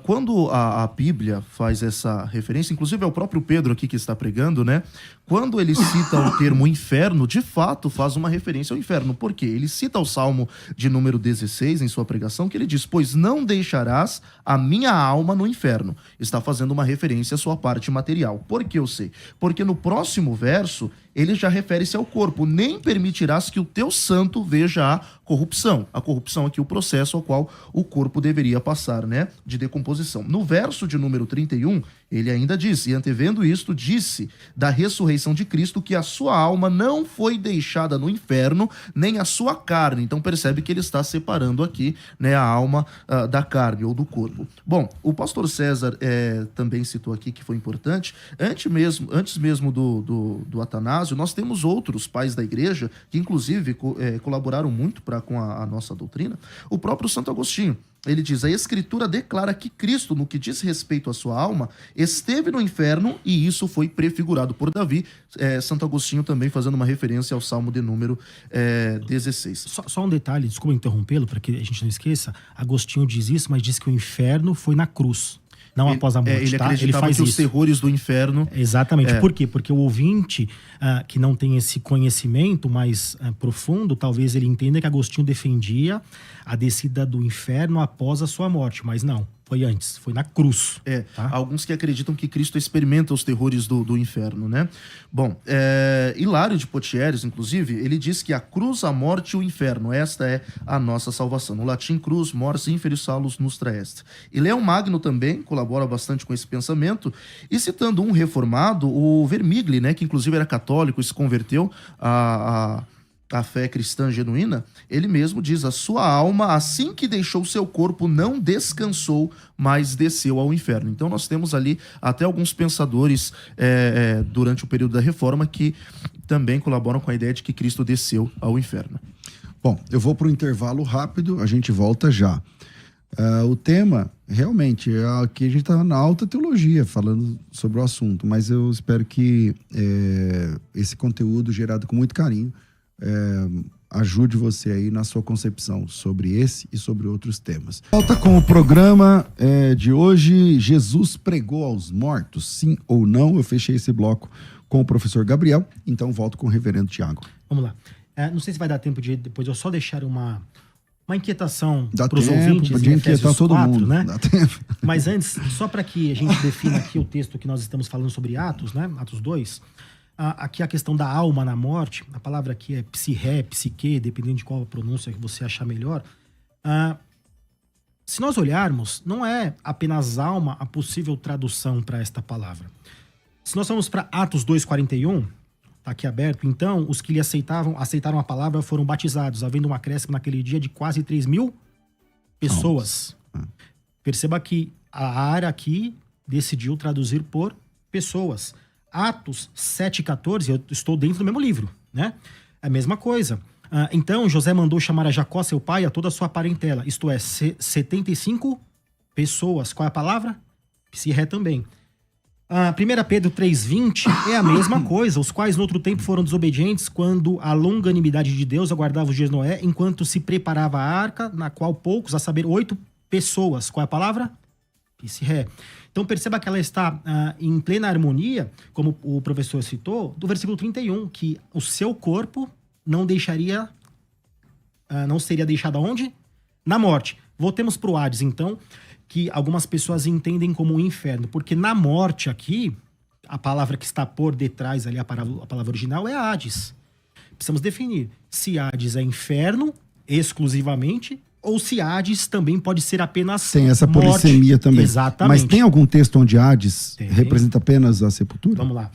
quando a Bíblia faz essa referência, inclusive é o próprio Pedro aqui que está pregando, né? Quando ele cita o termo inferno, de fato faz uma referência ao inferno. Por quê? Ele cita o Salmo de número 16 em sua pregação, que ele diz: pois não deixarás a minha alma no inferno. Está fazendo uma referência à sua parte material. Por que eu sei? Porque no próximo verso, ele já refere-se ao corpo. Nem permitirás que o teu santo veja a corrupção. A corrupção aqui, o processo ao qual o corpo deveria passar, né? De decomposição. No verso de número 31, ele ainda diz: e antevendo isto, disse da ressurreição de Cristo que a sua alma não foi deixada no inferno, nem a sua carne. Então percebe que ele está separando aqui, né, a alma da carne ou do corpo. Bom, o pastor César também citou aqui que foi importante. Antes mesmo do Atanásio, nós temos outros pais da igreja que inclusive colaboraram muito com a nossa doutrina. O próprio Santo Agostinho. Ele diz: a Escritura declara que Cristo, no que diz respeito à sua alma, esteve no inferno e isso foi prefigurado por Davi. Santo Agostinho também fazendo uma referência ao Salmo de número 16. Só um detalhe, desculpa interrompê-lo, para que a gente não esqueça. Agostinho diz isso, mas diz que o inferno foi na cruz. Não após a morte, ele tá? acreditava Ele faz que isso. os terrores do inferno... Exatamente. Por quê? Porque o ouvinte que não tem esse conhecimento mais profundo, talvez ele entenda que Agostinho defendia a descida do inferno após a sua morte, mas não. Foi antes, foi na cruz. Tá? Alguns que acreditam que Cristo experimenta os terrores do inferno, né? Bom, Hilário de Poitiers, inclusive, ele diz que a cruz, a morte e o inferno, esta é a nossa salvação. No latim, cruz, mors, inferis salus nostra est. E Leão Magno também colabora bastante com esse pensamento, e citando um reformado, o Vermigli, né, que inclusive era católico e se converteu a fé cristã genuína, ele mesmo diz: a sua alma, assim que deixou seu corpo, não descansou, mas desceu ao inferno. Então nós temos ali até alguns pensadores durante o período da Reforma que também colaboram com a ideia de que Cristo desceu ao inferno. Bom, eu vou para o intervalo rápido, a gente volta já. O tema, realmente, aqui a gente está na alta teologia falando sobre o assunto, mas eu espero que esse conteúdo gerado com muito carinho ajude você aí na sua concepção sobre esse e sobre outros temas. Volta com o programa de hoje. Jesus pregou aos mortos, sim ou não? Eu fechei esse bloco com o professor Gabriel, então volto com o reverendo Tiago. Vamos lá. Não sei se vai dar tempo de depois eu só deixar uma inquietação para os ouvintes de inquietar todo 4, mundo, né? Dá tempo. Mas antes, só para que a gente defina aqui o texto que nós estamos falando sobre Atos, né? Atos 2. Aqui a questão da alma na morte, a palavra aqui é psirré, psique, dependendo de qual pronúncia que você achar melhor. Se nós olharmos, não é apenas alma a possível tradução para esta palavra. Se nós vamos para Atos 2,41, está aqui aberto, então os que lhe aceitaram a palavra foram batizados, havendo um acréscimo naquele dia de quase 3.000 pessoas. Perceba que a área aqui decidiu traduzir por pessoas. Atos 7,14, eu estou dentro do mesmo livro, né? É a mesma coisa. Então, José mandou chamar a Jacó, seu pai, a toda a sua parentela, isto é, 75 pessoas. Qual é a palavra? Psirré também. 1 Pedro 3,20 é a mesma coisa, os quais no outro tempo foram desobedientes quando a longanimidade de Deus aguardava os dias de Noé, enquanto se preparava a arca, na qual poucos, a saber, 8 pessoas. Qual é a palavra? Psirré. Então perceba que ela está em plena harmonia, como o professor citou, do versículo 31, que o seu corpo não seria deixado aonde? Na morte. Voltemos para o Hades, então, que algumas pessoas entendem como o inferno, porque na morte aqui, a palavra que está por detrás ali, a palavra original é Hades. Precisamos definir se Hades é inferno exclusivamente, ou se Hades também pode ser apenas Tem essa morte. polissemia também. Exatamente. Mas tem algum texto onde Hades representa apenas a sepultura? Vamos lá.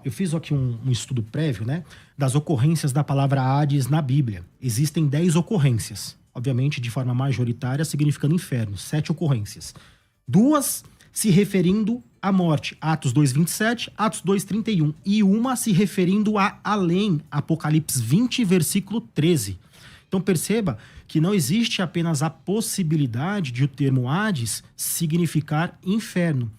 Eu fiz aqui um estudo prévio, né, das ocorrências da palavra Hades na Bíblia. Existem 10 ocorrências. Obviamente, de forma majoritária, significando inferno. 7 ocorrências. 2 se referindo à morte. Atos 2,27, Atos 2,31. E uma se referindo a além. Apocalipse 20, versículo 13. Então perceba que não existe apenas a possibilidade de o termo Hades significar inferno.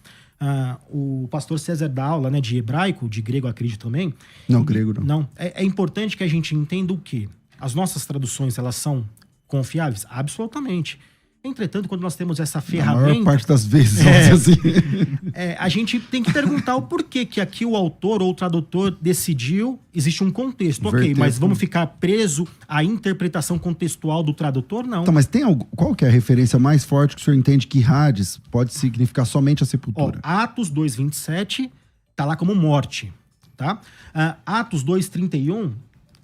O pastor César dá aula, né, de hebraico, de grego, acredito também. Não, grego não. Não. É importante que a gente entenda o quê? As nossas traduções, elas são confiáveis? Absolutamente. Entretanto, quando nós temos essa A ferramenta... maior parte das vezes, vamos dizer assim. a gente tem que perguntar o porquê que aqui o autor ou o tradutor decidiu, existe um contexto, ok, Verter mas vamos tudo. ficar preso à interpretação contextual do tradutor? Não. Então, mas tem algo, qual que é a referência mais forte que o senhor entende que Hades pode significar somente a Ó, sepultura? Atos 2:27 tá lá como morte, tá? Atos 2:31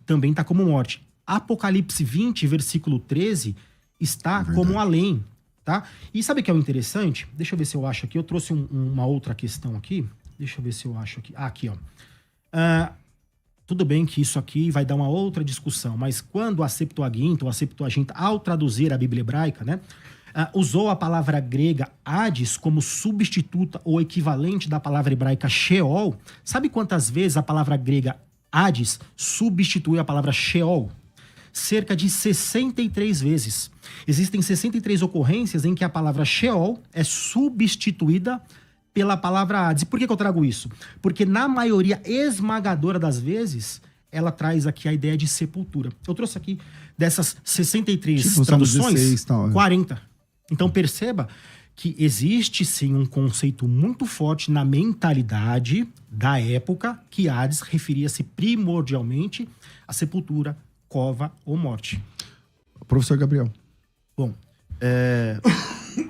também tá como morte. Apocalipse 20, versículo 13, está como além, tá? E sabe o que é o interessante? Deixa eu ver se eu acho aqui. Eu trouxe uma outra questão aqui. Deixa eu ver se eu acho aqui. Aqui, ó. Tudo bem que isso aqui vai dar uma outra discussão, mas quando a Septuaginta, ou a Septuaginta, ao traduzir a Bíblia hebraica, né, usou a palavra grega Hades como substituta ou equivalente da palavra hebraica Sheol, sabe quantas vezes a palavra grega Hades substitui a palavra Sheol? Cerca de 63 vezes. Existem 63 ocorrências em que a palavra Sheol é substituída pela palavra Hades. E por que eu trago isso? Porque na maioria esmagadora das vezes, ela traz aqui a ideia de sepultura. Eu trouxe aqui dessas 63 Tipo, traduções, 16, tal, é. 40. Então perceba que existe sim um conceito muito forte na mentalidade da época que Hades referia-se primordialmente à sepultura, cova ou morte. Professor Gabriel. Bom, é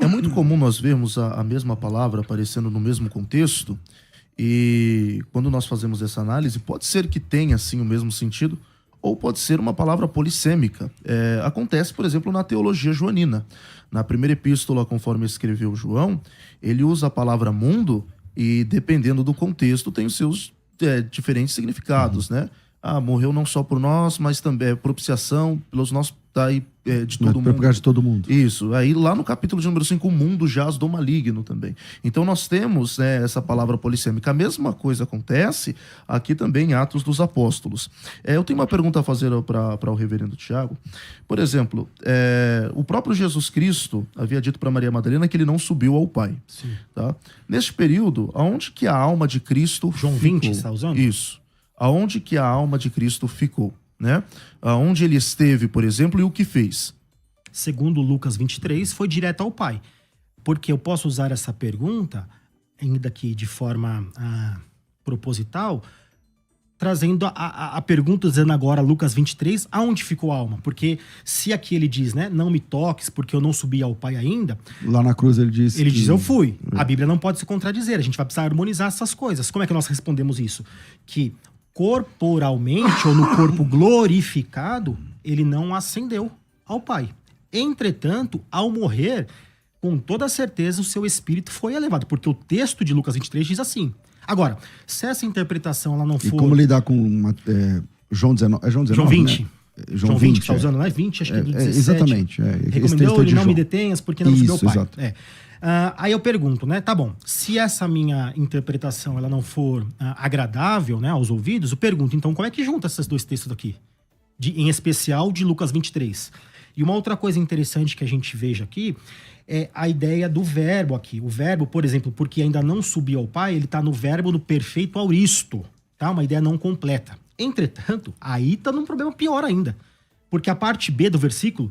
muito comum nós vermos a mesma palavra aparecendo no mesmo contexto, e quando nós fazemos essa análise, pode ser que tenha, sim, o mesmo sentido, ou pode ser uma palavra polissêmica. Acontece, por exemplo, na teologia joanina. Na primeira epístola, conforme escreveu João, ele usa a palavra mundo e, dependendo do contexto, tem os seus diferentes significados, né? Morreu não só por nós, mas também propiciação pelos nossos, de todo mundo. Por causa de todo mundo. Isso. Aí lá no capítulo de número 5, o mundo jaz do maligno também. Então nós temos, né, essa palavra polissêmica. A mesma coisa acontece aqui também em Atos dos Apóstolos. Eu tenho uma pergunta a fazer para o reverendo Tiago. Por exemplo, o próprio Jesus Cristo havia dito para Maria Madalena que ele não subiu ao Pai. Sim. Tá? Neste período, aonde que a alma de Cristo João ficou? 20, está usando? Isso. Aonde que a alma de Cristo ficou, né? Aonde ele esteve, por exemplo, e o que fez? Segundo Lucas 23, foi direto ao Pai. Porque eu posso usar essa pergunta, ainda que de forma proposital, trazendo a pergunta, dizendo agora, Lucas 23, aonde ficou a alma? Porque se aqui ele diz, né, não me toques porque eu não subi ao Pai ainda, Lá na cruz ele diz ele que... diz, eu fui. A Bíblia não pode se contradizer, a gente vai precisar harmonizar essas coisas. Como é que nós respondemos isso? Que corporalmente, ou no corpo glorificado, ele não ascendeu ao Pai. Entretanto, ao morrer, com toda certeza o seu espírito foi elevado, porque o texto de Lucas 23 diz assim. Agora, se essa interpretação ela não E for... como lidar com João 19? É João 19, João 20. né? João 20 que está usando, não é 20, acho que é do 17. Exatamente. Esse texto Recomendou-lhe de não João. me detenhas porque não subiu ao Isso, Pai. exato. Aí eu pergunto, né? Tá bom, se essa minha interpretação ela não for agradável, né, aos ouvidos, eu pergunto, então, como é que junta esses dois textos aqui? Em especial de Lucas 23. E uma outra coisa interessante que a gente veja aqui é a ideia do verbo aqui. O verbo, por exemplo, porque ainda não subiu ao Pai, ele está no verbo no perfeito auristo, tá? Uma ideia não completa. Entretanto, aí está num problema pior ainda. Porque a parte B do versículo,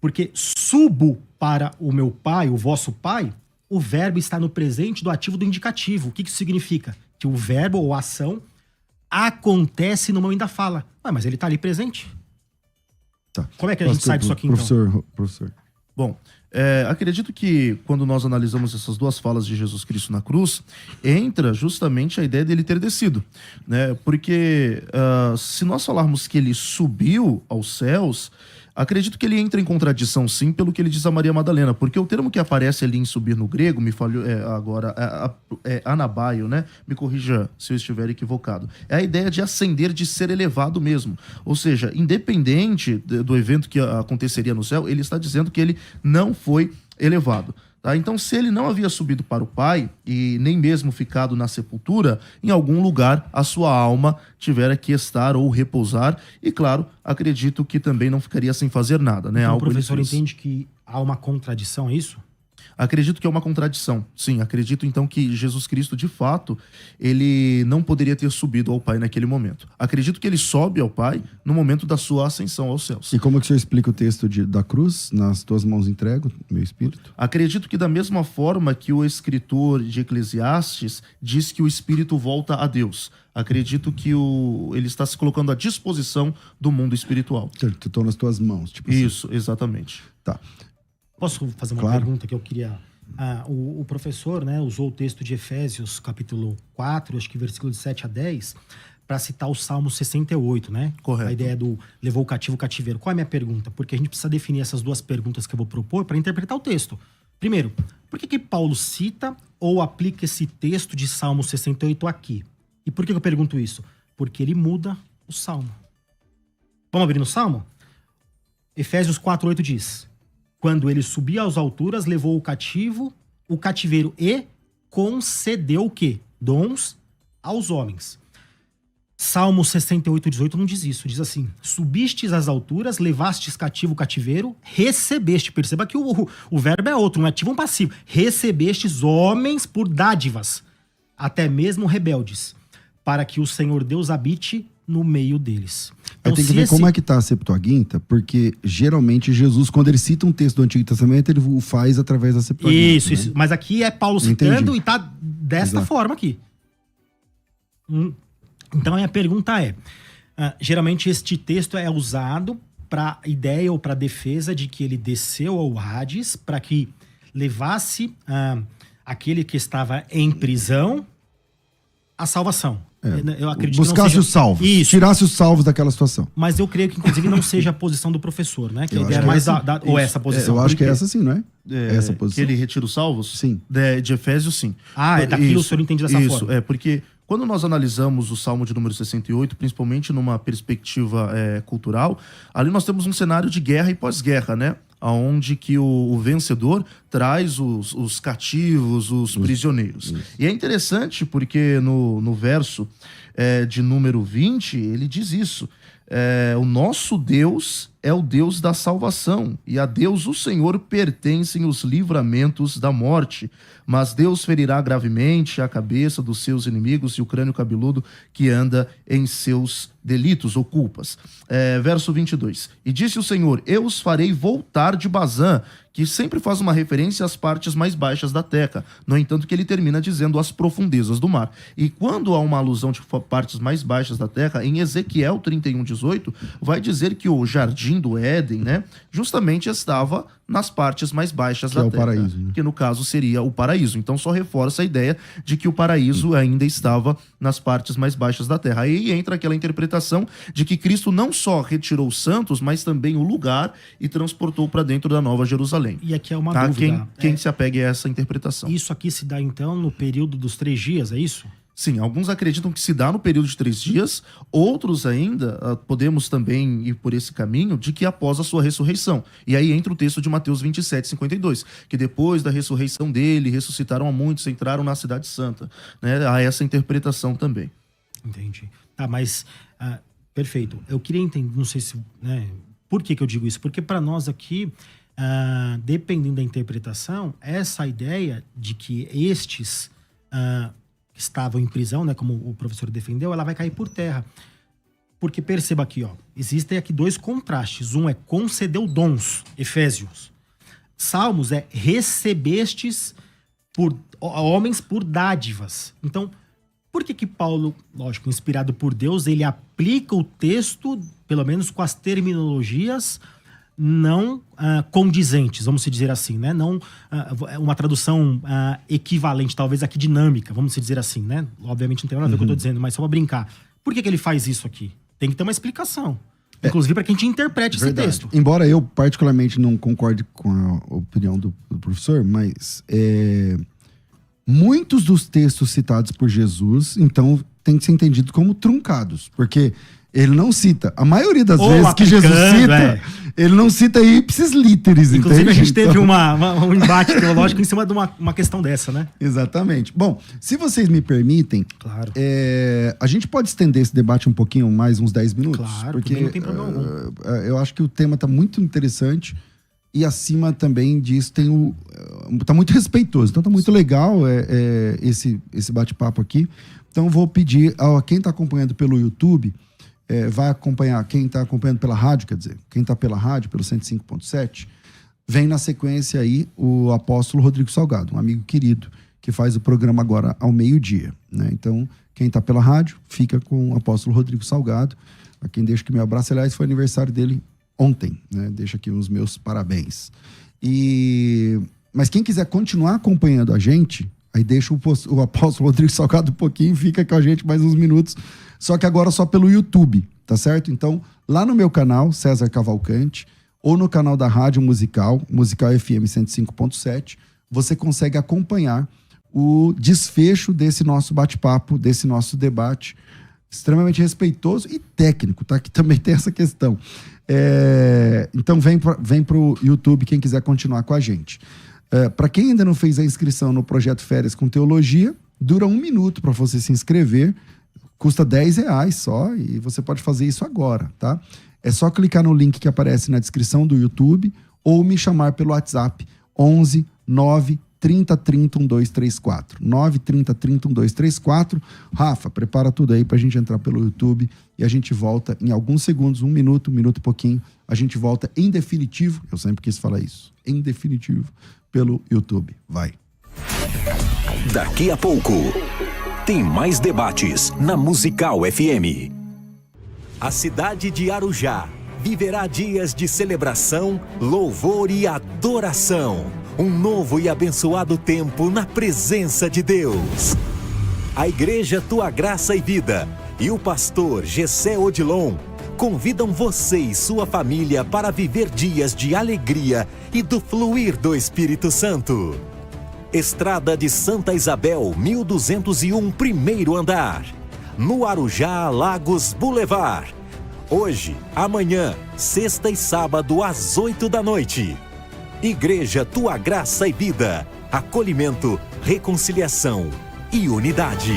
porque subo para o meu Pai, o vosso Pai, o verbo está no presente do ativo do indicativo. O que isso significa? Que o verbo ou a ação acontece no momento da fala. Mas ele está ali presente. Tá. Como é que a gente sai disso aqui, então? Professor. Bom, acredito que quando nós analisamos essas duas falas de Jesus Cristo na cruz, entra justamente a ideia dele ter descido, né? Porque se nós falarmos que ele subiu aos céus, acredito que ele entra em contradição, sim, pelo que ele diz a Maria Madalena, porque o termo que aparece ali em subir no grego, me falhou agora, anabaio, né? Me corrija se eu estiver equivocado. É a ideia de ascender, de ser elevado mesmo. Ou seja, independente do evento que aconteceria no céu, ele está dizendo que ele não foi elevado. Tá? Então, se ele não havia subido para o Pai e nem mesmo ficado na sepultura, em algum lugar a sua alma tivera que estar ou repousar. E, claro, acredito que também não ficaria sem fazer nada. Né? Então, o Algo ele professor fez. entende que há uma contradição, é isso? Acredito que é uma contradição. Sim, acredito então que Jesus Cristo, de fato, ele não poderia ter subido ao Pai naquele momento. Acredito que ele sobe ao Pai no momento da sua ascensão aos céus. E como que o senhor explica o texto da cruz? Nas tuas mãos entrego meu espírito? Acredito que da mesma forma que o escritor de Eclesiastes diz que o espírito volta a Deus. Acredito que ele está se colocando à disposição do mundo espiritual. Certo, estou nas tuas mãos. Tipo Isso, exatamente. Tá. Posso fazer uma Claro. pergunta que eu queria... o professor, né, usou o texto de Efésios, capítulo 4, acho que versículo de 7 a 10, para citar o Salmo 68, né? Correto. A ideia do levou o cativo o cativeiro. Qual é a minha pergunta? Porque a gente precisa definir essas duas perguntas que eu vou propor para interpretar o texto. Primeiro, por que Paulo cita ou aplica esse texto de Salmo 68 aqui? E por que eu pergunto isso? Porque ele muda o Salmo. Vamos abrir no Salmo? Efésios 4:8 diz: quando ele subia às alturas, levou o cativeiro e concedeu o quê? Dons aos homens. Salmo 68:18 não diz isso, diz assim: subistes às alturas, levastes cativo o cativeiro, recebeste. Perceba que o verbo é outro, um ativo e um passivo. Recebestes homens por dádivas, até mesmo rebeldes, para que o Senhor Deus habite no meio deles. Aí tem que ver como é que tá a Septuaginta, porque geralmente Jesus, quando ele cita um texto do Antigo Testamento, ele o faz através da Septuaginta. Isso, né? isso. Mas aqui é Paulo citando e tá desta forma aqui. Então a minha pergunta é, geralmente este texto é usado para ideia ou para defesa de que ele desceu ao Hades para que levasse aquele que estava em prisão à salvação. Eu acredito Buscasse que não os salvos, Isso. tirasse os salvos daquela situação. Mas eu creio que, inclusive, não seja a posição do professor, né? Que a Eu ideia é acho mais que é essa. ou essa posição. Eu acho que é essa sim, não é? Essa Que posição. ele retira os salvos? Sim. De Efésios, sim. É daquilo o senhor entende dessa Isso, forma. porque quando nós analisamos o Salmo de número 68, principalmente numa perspectiva cultural, ali nós temos um cenário de guerra e pós-guerra, né? Onde que o vencedor traz os cativos, os prisioneiros. E é interessante porque no verso de número 20, ele diz isso. O nosso Deus é o Deus da salvação, e a Deus, o Senhor, pertencem os livramentos da morte. Mas Deus ferirá gravemente a cabeça dos seus inimigos e o crânio cabeludo que anda em seus delitos ou culpas. Verso 22. E disse o Senhor: eu os farei voltar de Bazã, que sempre faz uma referência às partes mais baixas da terra. No entanto, que ele termina dizendo as profundezas do mar. E quando há uma alusão de partes mais baixas da terra, em Ezequiel 31:18, vai dizer que o jardim do Éden, né, justamente estava nas partes mais baixas da é o terra. paraíso, né? Que no caso seria o paraíso. Então só reforça a ideia de que o paraíso ainda estava nas partes mais baixas da terra. Aí entra aquela interpretação de que Cristo não só retirou os santos, mas também o lugar e transportou para dentro da Nova Jerusalém. E aqui é uma Tá? dúvida. Quem se apegue a essa interpretação? Isso aqui se dá, então, no período dos 3 dias, é isso? Sim, alguns acreditam que se dá no período de 3 dias, outros ainda, podemos também ir por esse caminho, de que após a sua ressurreição. E aí entra o texto de Mateus 27:52, que depois da ressurreição dele, ressuscitaram a muitos, entraram na cidade santa. Né? Há essa interpretação também. Entendi. Tá, mas, perfeito. Eu queria entender, não sei se... Né, por que eu digo isso? Porque para nós aqui, dependendo da interpretação, essa ideia de que estes... que estavam em prisão, né, como o professor defendeu, ela vai cair por terra. Porque perceba aqui, ó, existem aqui 2 contrastes. Um é concedeu dons, Efésios. Salmos é recebestes homens por dádivas. Então, por que Paulo, lógico, inspirado por Deus, ele aplica o texto, pelo menos com as terminologias não condizentes, vamos dizer assim, né? Não uma tradução equivalente, talvez aqui dinâmica, vamos dizer assim, né? Obviamente não tem nada a ver com o que eu tô dizendo, mas só pra brincar. Por que ele faz isso aqui? Tem que ter uma explicação. Inclusive para que a gente interprete esse texto. Embora eu particularmente não concorde com a opinião do professor, mas muitos dos textos citados por Jesus, então, tem que ser entendido como truncados, porque ele não cita. A maioria das vezes que Jesus cita, ele não cita ipsis literis. Inclusive, entende? a gente teve um embate teológico em cima de uma questão dessa, né? Exatamente. Bom, se vocês me permitem, Claro. A gente pode estender esse debate um pouquinho mais, uns 10 minutos? Claro, porque também não tem problema algum. eu acho que o tema está muito interessante E acima também disso tem tá muito respeitoso. Então tá muito legal esse bate-papo aqui. Então vou pedir a quem está acompanhando pelo YouTube, vai acompanhar, quem está acompanhando pela rádio, quer dizer, quem está pela rádio, pelo 105.7, vem na sequência aí o apóstolo Rodrigo Salgado, um amigo querido, que faz o programa agora ao meio-dia, né? Então, quem está pela rádio, fica com o apóstolo Rodrigo Salgado. A quem deixa aqui meu abraço, aliás, foi aniversário dele ontem, né? Deixa aqui os meus parabéns. Mas quem quiser continuar acompanhando a gente, aí deixa o apóstolo Rodrigo Salgado um pouquinho, fica com a gente mais uns minutos, só que agora só pelo YouTube, tá certo? Então, lá no meu canal, César Cavalcante, ou no canal da Rádio Musical FM 105.7, você consegue acompanhar o desfecho desse nosso bate-papo, desse nosso debate, extremamente respeitoso e técnico, tá? Que também tem essa questão. Então vem pro YouTube quem quiser continuar com a gente. Para quem ainda não fez a inscrição no Projeto Férias com Teologia, dura 1 minuto para você se inscrever, custa R$10 só, e você pode fazer isso agora, tá? É só clicar no link que aparece na descrição do YouTube ou me chamar pelo WhatsApp 11 9 30 30 1234. 9 30 30 1234. Rafa, prepara tudo aí pra gente entrar pelo YouTube e a gente volta em alguns segundos, 1 minuto e pouquinho. A gente volta em definitivo, eu sempre quis falar isso, em definitivo, pelo YouTube. Vai. Daqui a pouco, tem mais debates na Musical FM. A cidade de Arujá viverá dias de celebração, louvor e adoração. Um novo e abençoado tempo na presença de Deus. A Igreja Tua Graça e Vida e o pastor Gessé Odilon convidam você e sua família para viver dias de alegria e do fluir do Espírito Santo. Estrada de Santa Isabel, 1201, primeiro andar. No Arujá Lagos Boulevard. Hoje, amanhã, sexta e sábado às 8 da noite. Igreja Tua Graça e Vida. Acolhimento, reconciliação e unidade.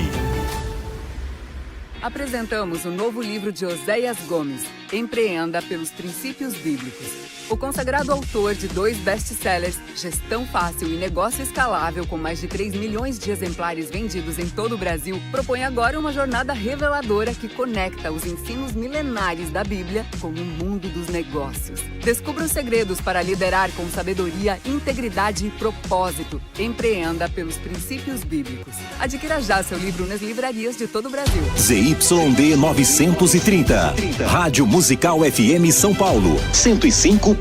Apresentamos o novo livro de Oséias Gomes, Empreenda pelos Princípios Bíblicos. O consagrado autor de 2 best-sellers, Gestão Fácil e Negócio Escalável, com mais de 3 milhões de exemplares vendidos em todo o Brasil, propõe agora uma jornada reveladora que conecta os ensinos milenares da Bíblia com o mundo dos negócios. Descubra os segredos para liderar com sabedoria, integridade e propósito. Empreenda pelos Princípios Bíblicos. Adquira já seu livro nas livrarias de todo o Brasil. ZYD 930. Rádio Musical FM São Paulo, 105.7.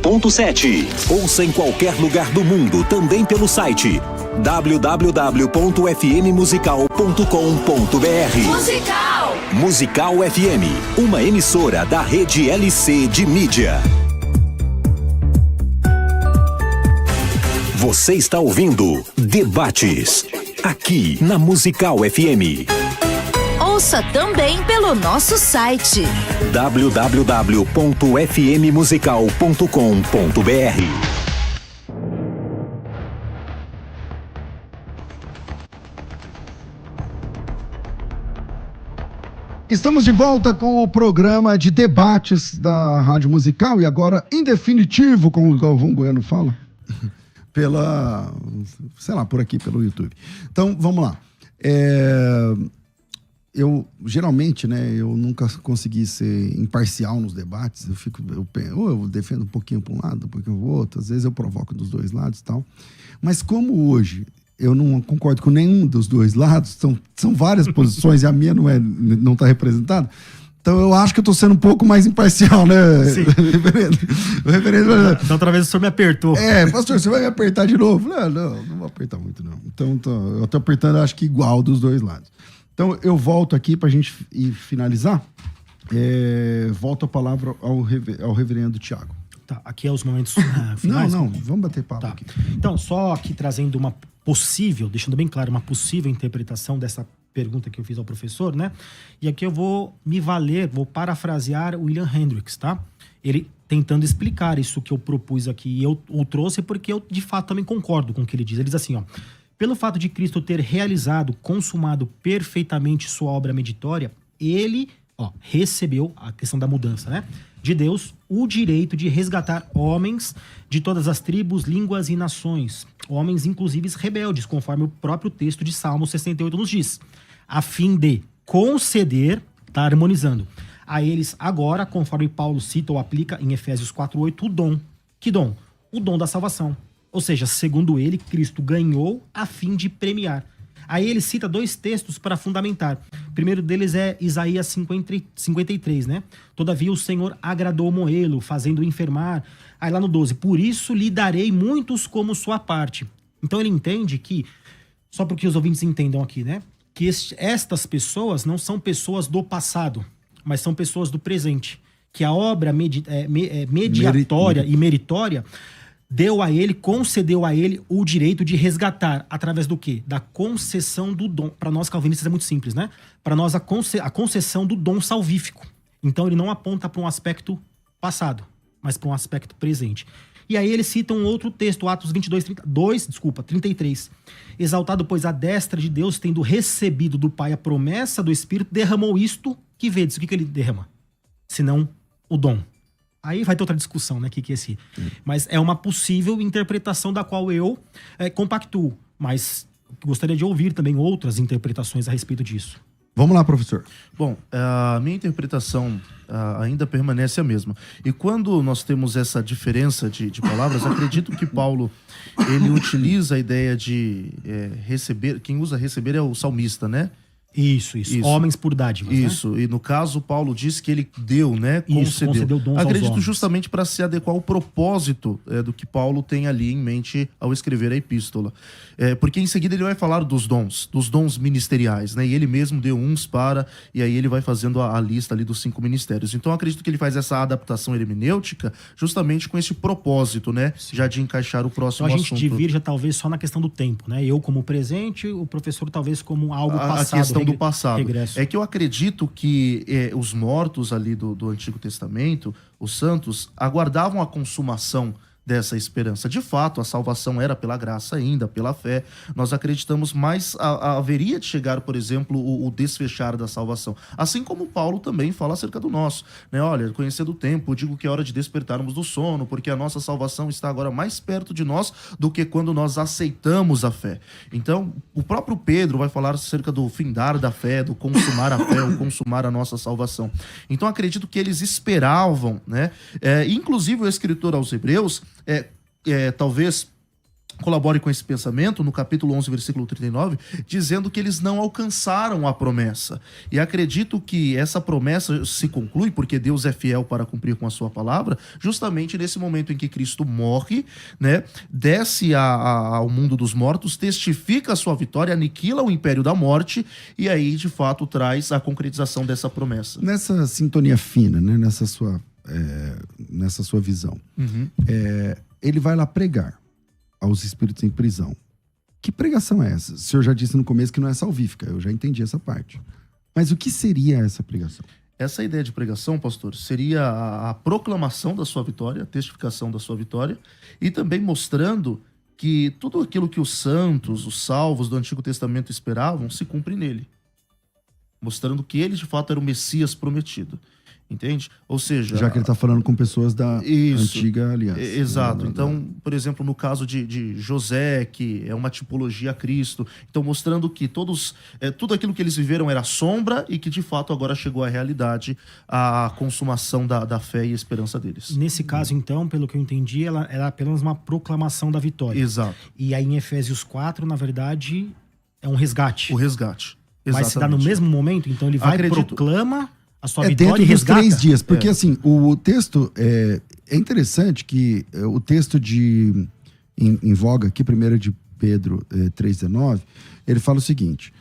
Ouça em qualquer lugar do mundo, também pelo site www.fmmusical.com.br. Musical FM, uma emissora da rede LC de mídia. Você está ouvindo Debates, aqui na Musical FM. Ouça também pelo nosso site www.fmmusical.com.br. Estamos de volta com o programa de debates da Rádio Musical e agora, em definitivo, como o Galvão Bueno fala, por aqui, pelo YouTube. Então, vamos lá. Eu, geralmente, né, eu nunca consegui ser imparcial nos debates. Eu defendo um pouquinho para um lado, um pouquinho para o outro. Às vezes eu provoco dos dois lados e tal. Mas como hoje eu não concordo com nenhum dos dois lados, são várias posições e a minha não está representada, então eu acho que eu estou sendo um pouco mais imparcial, né, reverendo? O reverendo... Da outra vez o senhor me apertou. Pastor, você vai me apertar de novo? Não vou apertar muito, não. Então eu estou apertando, acho que igual dos dois lados. Então eu volto aqui para a gente ir finalizar. Volto a palavra ao reverendo Tiago. Tá, aqui é os momentos finais. Não, vamos bater papo aqui. Então, só aqui trazendo deixando bem claro, uma possível interpretação dessa pergunta que eu fiz ao professor, né? E aqui eu vou vou parafrasear o William Hendricks, tá? Ele tentando explicar isso que eu propus aqui. E eu o trouxe porque eu, de fato, também concordo com o que ele diz. Ele diz assim, ó: pelo fato de Cristo ter consumado perfeitamente sua obra meditória, ele recebeu, a questão da mudança, né? De Deus, o direito de resgatar homens de todas as tribos, línguas e nações. Homens, inclusive, rebeldes, conforme o próprio texto de Salmo 68 nos diz. A fim de conceder, tá harmonizando, a eles agora, conforme Paulo cita ou aplica em Efésios 4:8, o dom. Que dom? O dom da salvação. Ou seja, segundo ele, Cristo ganhou a fim de premiar. Aí ele cita 2 textos para fundamentar. O primeiro deles é Isaías 53, né? Todavia o Senhor agradou Moê-lo, fazendo-o enfermar. Aí lá no 12, por isso lhe darei muitos como sua parte. Então ele entende que, só para que os ouvintes entendam aqui, né? Que estas pessoas não são pessoas do passado, mas são pessoas do presente. Que a obra mediatória e meritória deu a ele, concedeu a ele o direito de resgatar, através do quê? Da concessão do dom. Para nós calvinistas é muito simples, né? Para nós a concessão do dom salvífico. Então ele não aponta para um aspecto passado, mas para um aspecto presente. E aí ele cita um outro texto, Atos 33. Exaltado, pois, a destra de Deus, tendo recebido do Pai a promessa do Espírito, derramou isto que vedes. O que ele derrama? Senão o dom. Aí vai ter outra discussão, né? Que é esse. Mas é uma possível interpretação da qual eu compactuo. Mas gostaria de ouvir também outras interpretações a respeito disso. Vamos lá, professor. Bom, a minha interpretação ainda permanece a mesma. E quando nós temos essa diferença de palavras, acredito que Paulo, ele utiliza a ideia de receber. Quem usa receber é o salmista, né? Isso. Homens por dádivas, isso, né? E no caso, Paulo diz que ele deu, né? Concedeu dons aos acredito homens. justamente para se adequar ao propósito do que Paulo tem ali em mente ao escrever a epístola. Porque em seguida ele vai falar dos dons ministeriais, né? E ele mesmo deu uns para, e aí ele vai fazendo a lista ali dos 5 ministérios. Então acredito que ele faz essa adaptação hermenêutica justamente com esse propósito, né? Sim. Já de encaixar o próximo assunto. Então a gente divirja talvez só na questão do tempo, né? Eu como presente, o professor talvez como algo passado. A questão do passado. Regresso. É que eu acredito que os mortos ali do Antigo Testamento, os santos, aguardavam a consumação dessa esperança. De fato, a salvação era pela graça ainda, pela fé. Nós acreditamos, mas haveria de chegar, por exemplo, o desfechar da salvação. Assim como Paulo também fala acerca do nosso. Né? Olha, conhecendo o tempo, digo que é hora de despertarmos do sono, porque a nossa salvação está agora mais perto de nós do que quando nós aceitamos a fé. Então, o próprio Pedro vai falar acerca do findar da fé, do consumar a fé, o consumar a nossa salvação. Então, acredito que eles esperavam, né? Inclusive, o escritor aos Hebreus talvez colabore com esse pensamento no capítulo 11, versículo 39, dizendo que eles não alcançaram a promessa. E acredito que essa promessa se conclui, porque Deus é fiel para cumprir com a sua palavra, justamente nesse momento em que Cristo morre, né, desce ao mundo dos mortos, testifica a sua vitória, aniquila o império da morte, e aí, de fato, traz a concretização dessa promessa. Nessa sintonia fina, né, nessa sua visão, ele vai lá pregar aos espíritos em prisão. Que pregação é essa? O senhor já disse no começo que não é salvífica, eu já entendi essa parte. Mas o que seria essa pregação? Essa ideia de pregação, pastor, seria a proclamação da sua vitória, a testificação da sua vitória, e também mostrando que tudo aquilo que os santos, os salvos do Antigo Testamento esperavam, se cumpre nele. Mostrando que ele, de fato, era o Messias prometido. Entende? Ou seja... Já que ele está falando com pessoas da antiga aliança. Exato. Então, por exemplo, no caso de José, que é uma tipologia a Cristo, então mostrando que tudo aquilo que eles viveram era sombra e que, de fato, agora chegou à realidade, a consumação da fé e esperança deles. Nesse caso, então, pelo que eu entendi, ela era apenas uma proclamação da vitória. Exato. E aí, em Efésios 4, na verdade, é um resgate. O resgate. Exatamente. Mas se dá no mesmo momento, então ele vai proclama a sua vitória dentro e resgata. dos 3 dias, porque assim, o texto é interessante que o texto em voga aqui, 1 de Pedro 3,19, ele fala o seguinte,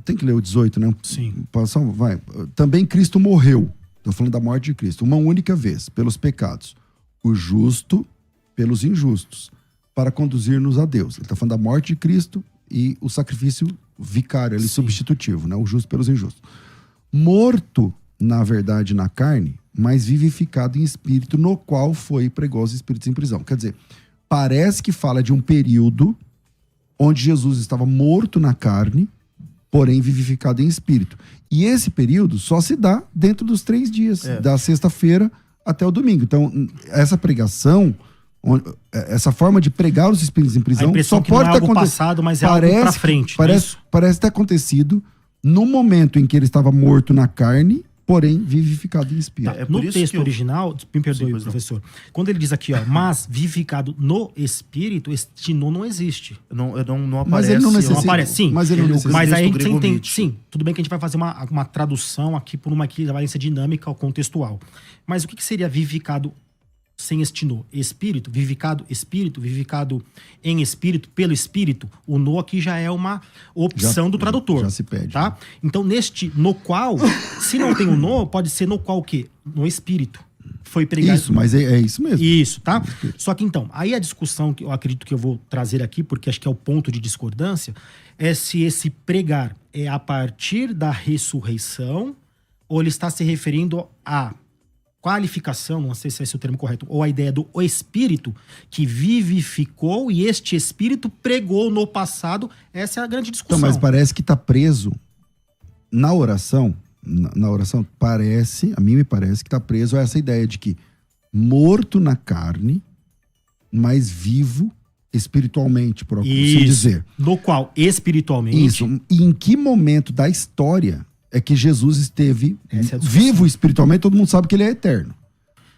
tem que ler o 18, né? Sim. Vai. Também Cristo morreu, estou falando da morte de Cristo, uma única vez, pelos pecados, o justo pelos injustos, para conduzir-nos a Deus. Ele está falando da morte de Cristo e o sacrifício vicário, ali, substitutivo, né? O justo pelos injustos. Morto, na verdade, na carne, mas vivificado em espírito, no qual foi pregou aos espíritos em prisão. Quer dizer, parece que fala de um período onde Jesus estava morto na carne, porém vivificado em espírito. E esse período só se dá dentro dos 3 dias, da sexta-feira até o domingo. Então, essa pregação, essa forma de pregar os espíritos em prisão, só que pode não é ter algo passado, mas é algo pra frente. Parece ter acontecido no momento em que ele estava morto na carne, porém vivificado em espírito. Tá, no texto original, me perdoe, professor, quando ele diz aqui, ó, mas vivificado no espírito, este no não existe. Não aparece. Mas ele não necessita. Não aparece, sim. Mas ele não necessita. Mas aí a gente entende, sim, tudo bem que a gente vai fazer uma tradução aqui por uma equivalência dinâmica ou contextual. Mas o que seria vivificado sem este no? Espírito, vivificado em espírito, pelo espírito. O no aqui já é uma opção do tradutor. Já se pede. Tá? Então, neste no qual, se não tem o no, pode ser no qual o quê? No espírito. Foi pregado. Isso, mas é isso mesmo. Isso, tá? Só que então, aí a discussão que eu acredito que eu vou trazer aqui, porque acho que é o ponto de discordância, é se esse pregar é a partir da ressurreição ou ele está se referindo a qualificação, não sei se é esse o termo correto, ou a ideia do espírito que vivificou e este espírito pregou no passado. Essa é a grande discussão. Então, mas parece que está preso na oração. Na oração, a mim me parece que está preso a essa ideia de que morto na carne, mas vivo espiritualmente, por assim dizer. No qual, espiritualmente... Isso. E em que momento da história é que Jesus esteve vivo espiritualmente? Todo mundo sabe que ele é eterno.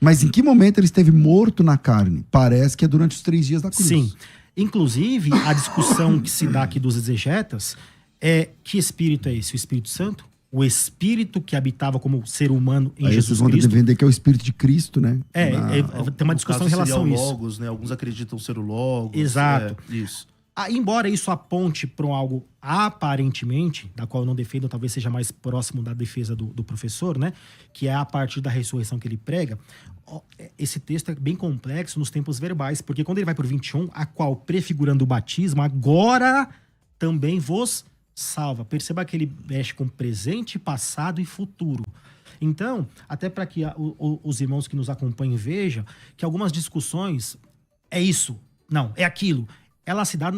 Mas em que momento ele esteve morto na carne? Parece que é durante os 3 dias da cruz. Sim. Inclusive, a discussão que se dá aqui dos exegetas é que espírito é esse? O Espírito Santo? O espírito que habitava como ser humano em Jesus Cristo? Aí vocês vão defender que é o Espírito de Cristo, né? Tem uma discussão em relação a isso. Logos, né? Alguns acreditam ser o Logos. Exato. Isso. Embora isso aponte para algo aparentemente, da qual eu não defendo, talvez seja mais próximo da defesa do professor, né? Que é a partir da ressurreição que ele prega. Esse texto é bem complexo nos tempos verbais, porque quando ele vai para o 21, a qual, prefigurando o batismo, agora também vos salva. Perceba que ele mexe com presente, passado e futuro. Então, até para que os irmãos que nos acompanhem vejam que algumas discussões é isso, não, é aquilo. Ela se dá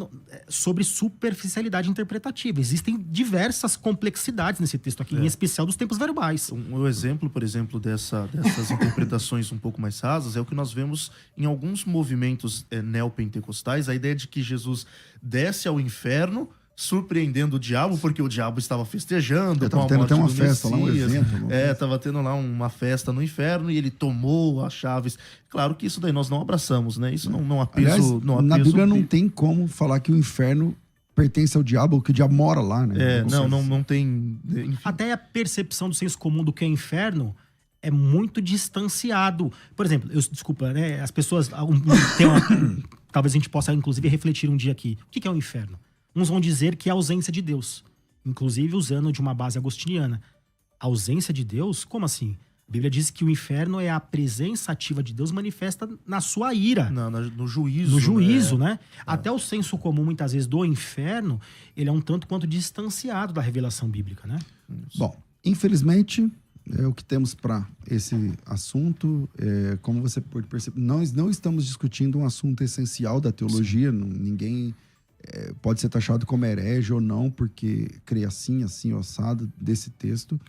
sobre superficialidade interpretativa. Existem diversas complexidades nesse texto aqui, em especial dos tempos verbais. Um exemplo, por exemplo, dessas interpretações um pouco mais rasas é o que nós vemos em alguns movimentos neopentecostais, a ideia de que Jesus desce ao inferno surpreendendo o diabo, porque o diabo estava festejando. Tava tendo até uma festa lá, um evento. Tava tendo lá uma festa no inferno e ele tomou as chaves. Claro que isso daí nós não abraçamos, né? Isso não há peso. Aliás, na Bíblia não tem como falar que o inferno pertence ao diabo, ou que o diabo mora lá, né? Não tem... Enfim. Até a percepção do senso comum do que é inferno é muito distanciado. Por exemplo, desculpa, né? As pessoas... talvez a gente possa, inclusive, refletir um dia aqui. O que é o inferno? Uns vão dizer que é a ausência de Deus. Inclusive usando de uma base agostiniana. A ausência de Deus? Como assim? A Bíblia diz que o inferno é a presença ativa de Deus manifesta na sua ira. No juízo. No juízo, né? Até o senso comum, muitas vezes, do inferno, ele é um tanto quanto distanciado da revelação bíblica, né? Bom, infelizmente, é o que temos para esse assunto. Como você pode perceber, nós não estamos discutindo um assunto essencial da teologia. Ninguém... pode ser taxado como herege ou não, porque crê assim, assado, desse texto.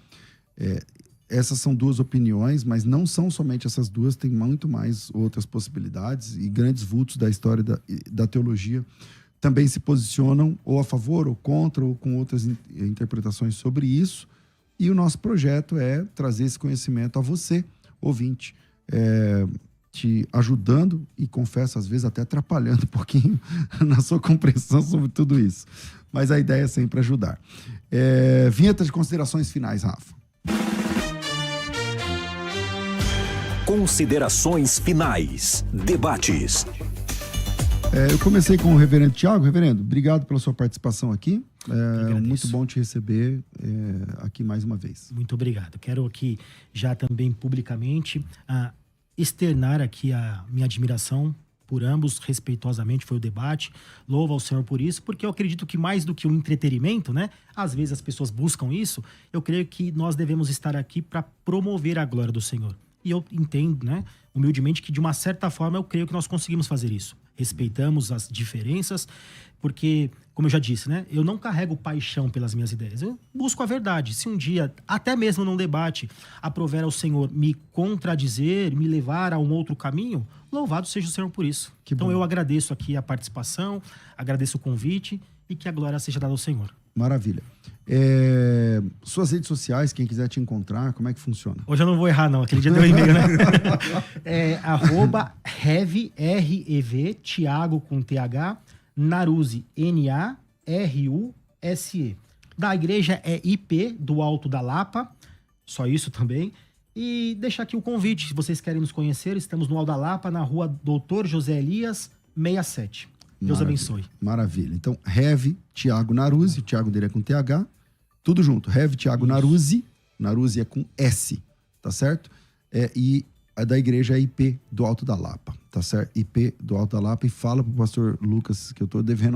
Essas são 2 opiniões, mas não são somente essas 2, tem muito mais outras possibilidades, e grandes vultos da história da teologia também se posicionam ou a favor ou contra, ou com outras interpretações sobre isso. E o nosso projeto é trazer esse conhecimento a você, ouvinte, te ajudando e, confesso, às vezes até atrapalhando um pouquinho na sua compreensão sobre tudo isso. Mas a ideia é sempre ajudar. Vinheta de considerações finais, Rafa. Considerações finais. Debates. Eu comecei com o reverendo Tiago. Reverendo, obrigado pela sua participação aqui. Muito bom te receber aqui mais uma vez. Muito obrigado. Quero aqui já também publicamente... externar aqui a minha admiração por ambos, respeitosamente, foi o debate. Louvo ao Senhor por isso, porque eu acredito que mais do que um entretenimento, né? Às vezes as pessoas buscam isso. Eu creio que nós devemos estar aqui para promover a glória do Senhor. E eu entendo, né, humildemente, que de uma certa forma eu creio que nós conseguimos fazer isso. Respeitamos as diferenças, porque como eu já disse, né? Eu não carrego paixão pelas minhas ideias. Eu busco a verdade. Se um dia, até mesmo num debate, aprover ao Senhor me contradizer, me levar a um outro caminho, louvado seja o Senhor por isso. Que então bom. eu agradeço aqui a participação, agradeço o convite e que a glória seja dada ao Senhor. Maravilha. Suas redes sociais, quem quiser te encontrar, como é que funciona? Hoje eu não vou errar, não. Aquele dia deu e-mail, né? @Rev, R-E-V, Thiago com TH, Naruse, N-A-R-U-S-E. Da igreja é IP do Alto da Lapa, só isso também. E deixar aqui o convite, se vocês querem nos conhecer, estamos no Alto da Lapa, na rua Doutor José Elias, 67. Deus abençoe. Maravilha. Então, Rev Thiago Naruse, o Thiago dele é com TH, tudo junto. Rev Thiago Naruse, Naruse é com S, tá certo? E a da igreja é IP do Alto da Lapa, tá certo? IP do Alto da Lapa. E fala pro pastor Lucas que eu tô devendo